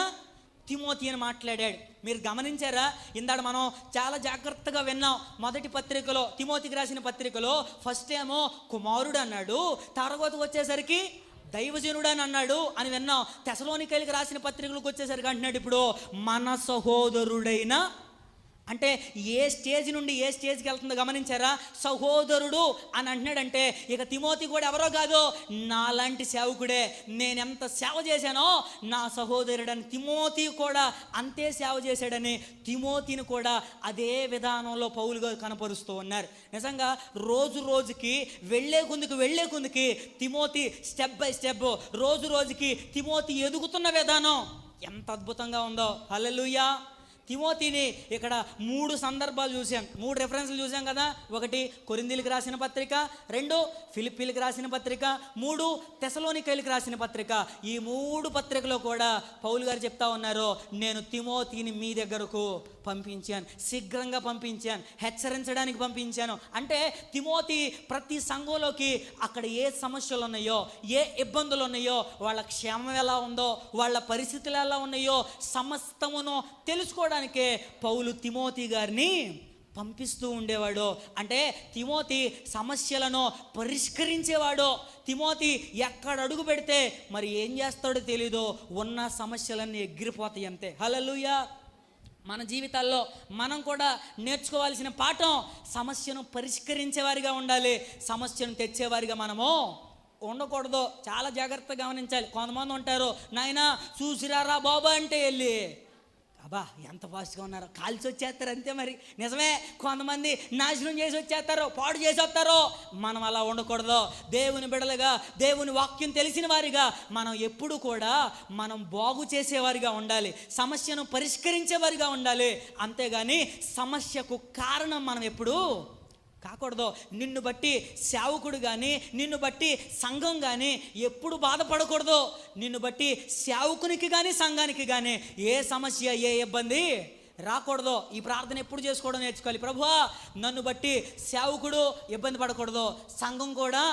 తిమోతి అని మాట్లాడాడు. మీరు గమనించారా? ఇందాక మనం చాలా జాగ్రత్తగా విన్నాం. మొదటి పత్రికలో, తిమోతికి రాసిన పత్రికలో ఫస్ట్ ఏమో కుమారుడు అన్నాడు, తర్వాత వచ్చేసరికి దైవజనుడు అని అన్నాడు అని విన్నాం. తెసలోనికైలకు రాసిన పత్రికలకు వచ్చేసరికి అంటున్నాడు ఇప్పుడు మన సహోదరుడైన అంటే ఏ స్టేజ్ నుండి ఏ స్టేజ్కి వెళ్తుందో గమనించారా? సహోదరుడు అని అంటున్నాడంటే ఇక తిమోతి కూడా ఎవరో కాదు, నాలాంటి సేవకుడే. నేను ఎంత సేవ చేశానో నా సహోదరుడని తిమోతి కూడా అంతే సేవ చేశాడని తిమోతిని కూడా అదే విధానంలో పౌలు గారు కనపరుస్తూ ఉన్నారు. నిజంగా రోజు రోజుకి వెళ్ళే కొందుకి తిమోతి స్టెప్ బై స్టెప్, రోజు రోజుకి తిమోతి ఎదుగుతున్న విధానం ఎంత అద్భుతంగా ఉందో. హల్లెలూయా. తిమోతిని ఇక్కడ 3 సందర్భాలు చూసాం, 3 రెఫరెన్స్లు చూసాం కదా. 1 కొరింథీయులకు రాసిన పత్రిక, 2 ఫిలిప్పీలకు రాసిన పత్రిక, 3 తెసలోనికైలకు రాసిన పత్రిక. ఈ 3 పత్రికలో కూడా పౌలు గారు చెప్తా ఉన్నారు, నేను తిమోతిని మీ దగ్గరకు పంపించాను, శీఘ్రంగా పంపించాను, హెచ్చరించడానికి పంపించాను. అంటే తిమోతి ప్రతి సంఘంలోకి అక్కడ ఏ సమస్యలు ఉన్నాయో, ఏ ఇబ్బందులు ఉన్నాయో, వాళ్ళ క్షేమం ఎలా ఉందో, వాళ్ళ పరిస్థితులు ఎలా ఉన్నాయో సమస్తమును తెలుసుకోవడానికి పౌలు తిమోతి గారిని పంపిస్తూ ఉండేవాడు. అంటే తిమోతి సమస్యలను పరిష్కరించేవాడు. తిమోతి ఎక్కడ అడుగు పెడితే మరి ఏం చేస్తాడో తెలీదు, ఉన్న సమస్యలన్నీ ఎగిరిపోతాయి అంతే. హల్లెలూయా. మన జీవితాల్లో మనం కూడా నేర్చుకోవాల్సిన పాఠం, సమస్యను పరిష్కరించేవారిగా ఉండాలి, సమస్యను తెచ్చేవారిగా మనము ఉండకూడదు. చాలా జాగ్రత్తగా గమనించాలి. కొంతమంది ఉంటారు, నాయనా చూసిరారా బాబా అంటే వెళ్ళి అబ్బా ఎంత ఫాస్ట్గా ఉన్నారో, కాల్చి వచ్చేస్తారు అంతే. మరి నిజమే, కొంతమంది నాశనం చేసి వచ్చేస్తారు, పాడు చేసి వస్తారు. మనం అలా ఉండకూడదు. దేవుని బిడలుగా, దేవుని వాక్యం తెలిసిన వారిగా మనం ఎప్పుడు కూడా మనం బాగు చేసేవారిగా ఉండాలి, సమస్యను పరిష్కరించేవారిగా ఉండాలి. అంతేగాని సమస్యకు కారణం మనం ఎప్పుడు కాకూడదు. నిన్ను బట్టి సేవకుడు కానీ, నిన్ను బట్టి సంఘం కానీ ఎప్పుడు బాధపడకూడదు. నిన్ను బట్టి సేవకునికి కానీ సంఘానికి కానీ ఏ సమస్య, ఏ ఇబ్బంది రాకూడదు. ఈ ప్రార్థన ఎప్పుడు చేసుకోవడం నేర్చుకోవాలి. ప్రభువా, నన్ను బట్టి సేవకుడు ఇబ్బంది పడకూడదు, సంఘం కూడా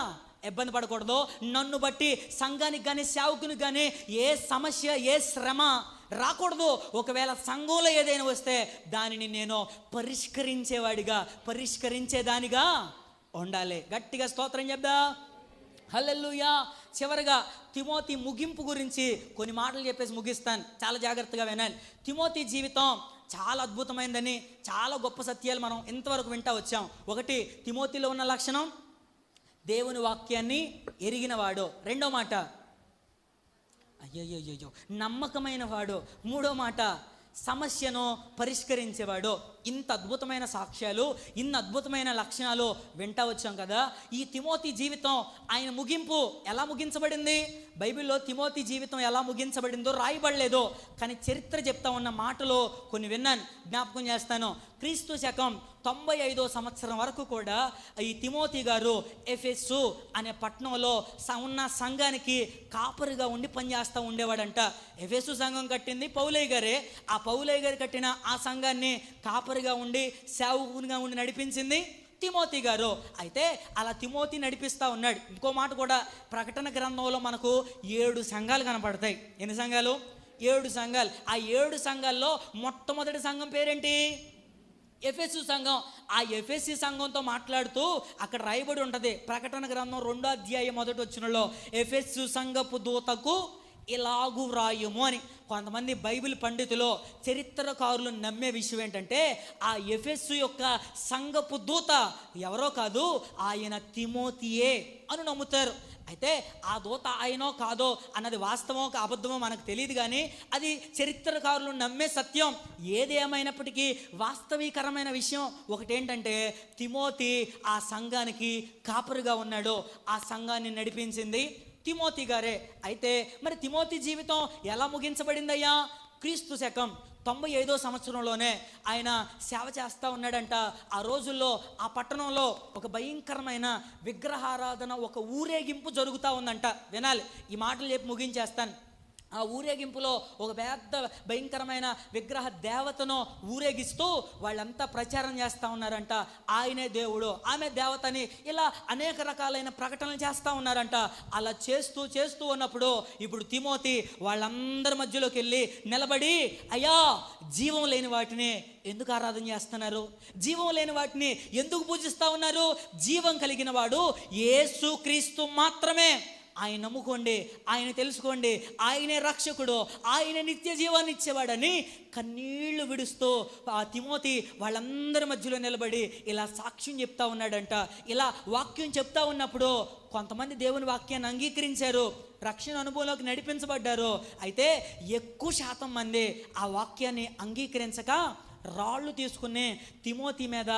ఇబ్బంది పడకూడదు. నన్ను బట్టి సంఘానికి కానీ సేవకునికి కానీ ఏ సమస్య, ఏ శ్రమ రాకూడదు. ఒకవేళ సంఘంలో ఏదైనా వస్తే దానిని నేను పరిష్కరించేవాడిగా, పరిష్కరించేదానిగా ఉండాలి. గట్టిగా స్తోత్రం చెప్దా. హల్లెలూయా. చివరిగా తిమోతి ముగింపు గురించి కొన్ని మాటలు చెప్పేసి ముగిస్తాను, చాలా జాగ్రత్తగా వినాలి. తిమోతి జీవితం చాలా అద్భుతమైందని, చాలా గొప్ప సత్యాలు మనం ఇంతవరకు వింటా వచ్చాం. 1 తిమోతిలో ఉన్న లక్షణం, దేవుని వాక్యాన్ని ఎరిగినవాడు. 2వ మాట, అయ్యయ్యో నమ్మకమైన వాడు. 3వ మాట, సమస్యను పరిష్కరించేవాడు. ఇంత అద్భుతమైన సాక్ష్యాలు, ఇన్ని అద్భుతమైన లక్షణాలు వింటా వచ్చాం కదా. ఈ తిమోతి జీవితం, ఆయన ముగింపు ఎలా ముగించబడింది? బైబిల్లో తిమోతి జీవితం ఎలా ముగించబడిందో రాయబడలేదు, కానీ చరిత్ర చెప్తా ఉన్న మాటలు కొన్ని విన్నాను, జ్ఞాపకం చేస్తాను. క్రీస్తు శకం 95వ సంవత్సరం వరకు కూడా ఈ తిమోతి గారు ఎఫెసు అనే పట్టణంలో ఉన్న సంఘానికి కాపరిగా ఉండి పనిచేస్తూ ఉండేవాడంట. ఎఫెసు సంఘం కట్టింది పౌలయ్య గారే. ఆ పౌలయ్య గారు కట్టిన ఆ సంఘాన్ని కాపరిగా ఉండి, సేవకునిగా ఉండి నడిపించింది తిమోతి గారు. అయితే అలా తిమోతి నడిపిస్తూ ఉన్నాడు. ఇంకో మాట కూడా, ప్రకటన గ్రంథంలో మనకు 7 సంఘాలు కనపడతాయి. ఎన్ని సంఘాలు? 7 సంఘాలు. ఆ 7 సంఘాల్లో మొట్టమొదటి సంఘం పేరేంటి? ఎఫెసు సంఘం. ఆ ఎఫెసి సంఘంతో మాట్లాడుతూ అక్కడ రాయబడి ఉంటుంది, ప్రకటన గ్రంథం 2వ అధ్యాయం 1వ వచనంలో, ఎఫెసు సంఘపు దూతకు ఇలాగు వ్రాయుము అని. కొంతమంది బైబిల్ పండితులు, చరిత్రకారులు నమ్మే విషయం ఏంటంటే, ఆ ఎఫెసు యొక్క సంఘపు దూత ఎవరో కాదు, ఆయన తిమోతియే అని నమ్ముతారు. అయితే ఆ దూత ఆయనో కాదో అన్నది వాస్తవమో అబద్ధమో మనకు తెలియదు, కానీ అది చరిత్రకారులు నమ్మే సత్యం. ఏది ఏమైనప్పటికీ వాస్తవీకరమైన విషయం ఒకటేంటంటే, తిమోతి ఆ సంఘానికి కాపరిగా ఉన్నాడు, ఆ సంఘాన్ని నడిపించింది తిమోతి గారే. అయితే మరి తిమోతి జీవితం ఎలా ముగించబడిందయ్యా? క్రీస్తు శకం 95వ సంవత్సరంలోనే ఆయన సేవ చేస్తూ ఉన్నాడంట. ఆ రోజుల్లో ఆ పట్టణంలో ఒక భయంకరమైన విగ్రహారాధన, ఒక ఊరేగింపు జరుగుతూ ఉందంట. వినాలి, ఈ మాటలు చెప్పి ముగించేస్తాను. ఆ ఊరేగింపులో ఒక పెద్ద భయంకరమైన విగ్రహ దేవతను ఊరేగిస్తూ వాళ్ళంతా ప్రచారం చేస్తూ ఉన్నారంట. ఆయనే దేవుడు, ఆమె దేవతని, ఇలా అనేక రకాలైన ప్రకటనలు చేస్తూ ఉన్నారంట. అలా చేస్తూ ఉన్నప్పుడు ఇప్పుడు తిమోతి వాళ్ళందరి మధ్యలోకి వెళ్ళి నిలబడి, అయ్యా, జీవం లేని వాటిని ఎందుకు ఆరాధన చేస్తున్నారు? జీవం లేని వాటిని ఎందుకు పూజిస్తూ ఉన్నారు? జీవం కలిగిన వాడు యేసు క్రీస్తు మాత్రమే. ఆయన నమ్ముకోండి, ఆయన తెలుసుకోండి, ఆయనే రక్షకుడు, ఆయన నిత్య జీవాన్ని ఇచ్చేవాడని కన్నీళ్లు విడుస్తూ ఆ తిమోతి వాళ్ళందరి మధ్యలో నిలబడి ఇలా సాక్ష్యం చెప్తా ఉన్నాడంట. ఇలా వాక్యం చెప్తా ఉన్నప్పుడు కొంతమంది దేవుని వాక్యాన్ని అంగీకరించారు, రక్షణ అనుభవంలోకి నడిపించబడ్డారు. అయితే ఎక్కువ శాతం మంది ఆ వాక్యాన్ని అంగీకరించక రాళ్ళు తీసుకుని తిమోతి మీద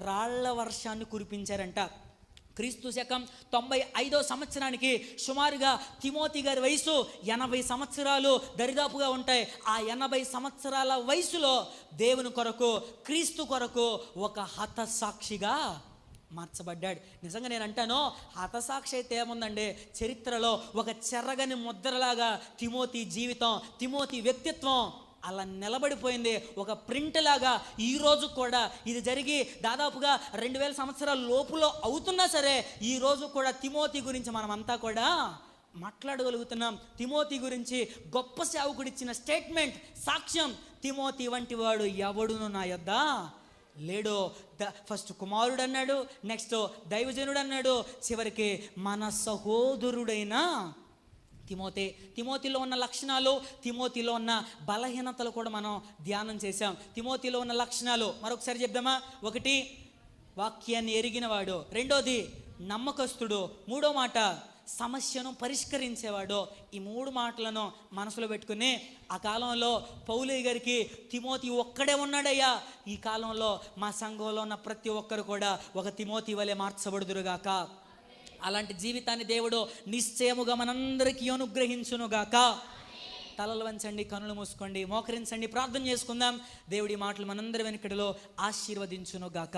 రాళ్ల వర్షాన్ని కురిపించారంట. క్రీస్తు శకం 95వ సంవత్సరానికి సుమారుగా తిమోతి గారి వయసు 80 సంవత్సరాలు దరిదాపుగా ఉంటాయి. ఆ 80 సంవత్సరాల వయసులో దేవుని కొరకు, క్రీస్తు కొరకు ఒక హతసాక్షిగా మార్చబడ్డాడు. నిజంగా నేను అంటాను, హతసాక్షి అయితే ఏముందండి, చరిత్రలో ఒక చెరగని ముద్రలాగా తిమోతి జీవితం, తిమోతి వ్యక్తిత్వం అలా నిలబడిపోయింది. ఒక ప్రింట్ లాగా ఈరోజు కూడా ఇది జరిగి దాదాపుగా 2000 సంవత్సరాల లోపులో అవుతున్నా సరే ఈరోజు కూడా తిమోతి గురించి మనమంతా కూడా మాట్లాడగలుగుతున్నాం. తిమోతి గురించి గొప్ప సేవకుడు ఇచ్చిన స్టేట్మెంట్, సాక్ష్యం, తిమోతి వంటి వాడు ఎవడును నా యొద్ద లేడు. ఫస్ట్ కుమారుడు అన్నాడు, నెక్స్ట్ దైవజనుడు అన్నాడు, చివరికి మన సహోదరుడైన తిమోతిలో ఉన్న లక్షణాలు, తిమోతిలో ఉన్న బలహీనతలు కూడా మనం ధ్యానం చేశాం. తిమోతిలో ఉన్న లక్షణాలు మరొకసారి చెప్దామా? 1, వాక్యాన్ని ఎరిగినవాడు. 2, నమ్మకస్తుడు. 3వ మాట, సమస్యను పరిష్కరించేవాడు. ఈ 3 మాటలను మనసులో పెట్టుకుని ఆ కాలంలో పౌలు గారికి తిమోతి ఒక్కడే ఉన్నాడయ్యా, ఈ కాలంలో మా సంఘంలో ఉన్న ప్రతి ఒక్కరు కూడా ఒక తిమోతి వలె మార్చబడుదురుగాక. అలాంటి జీవితాన్ని దేవుడు నిశ్చయముగా మనందరికీ అనుగ్రహించునుగాక. తలలు వంచండి, కనులు మూసుకోండి, మోకరించండి, ప్రార్థన చేసుకుందాం. దేవుడి మాటలు మనందరి వెనుకడిలో ఆశీర్వదించునుగాక.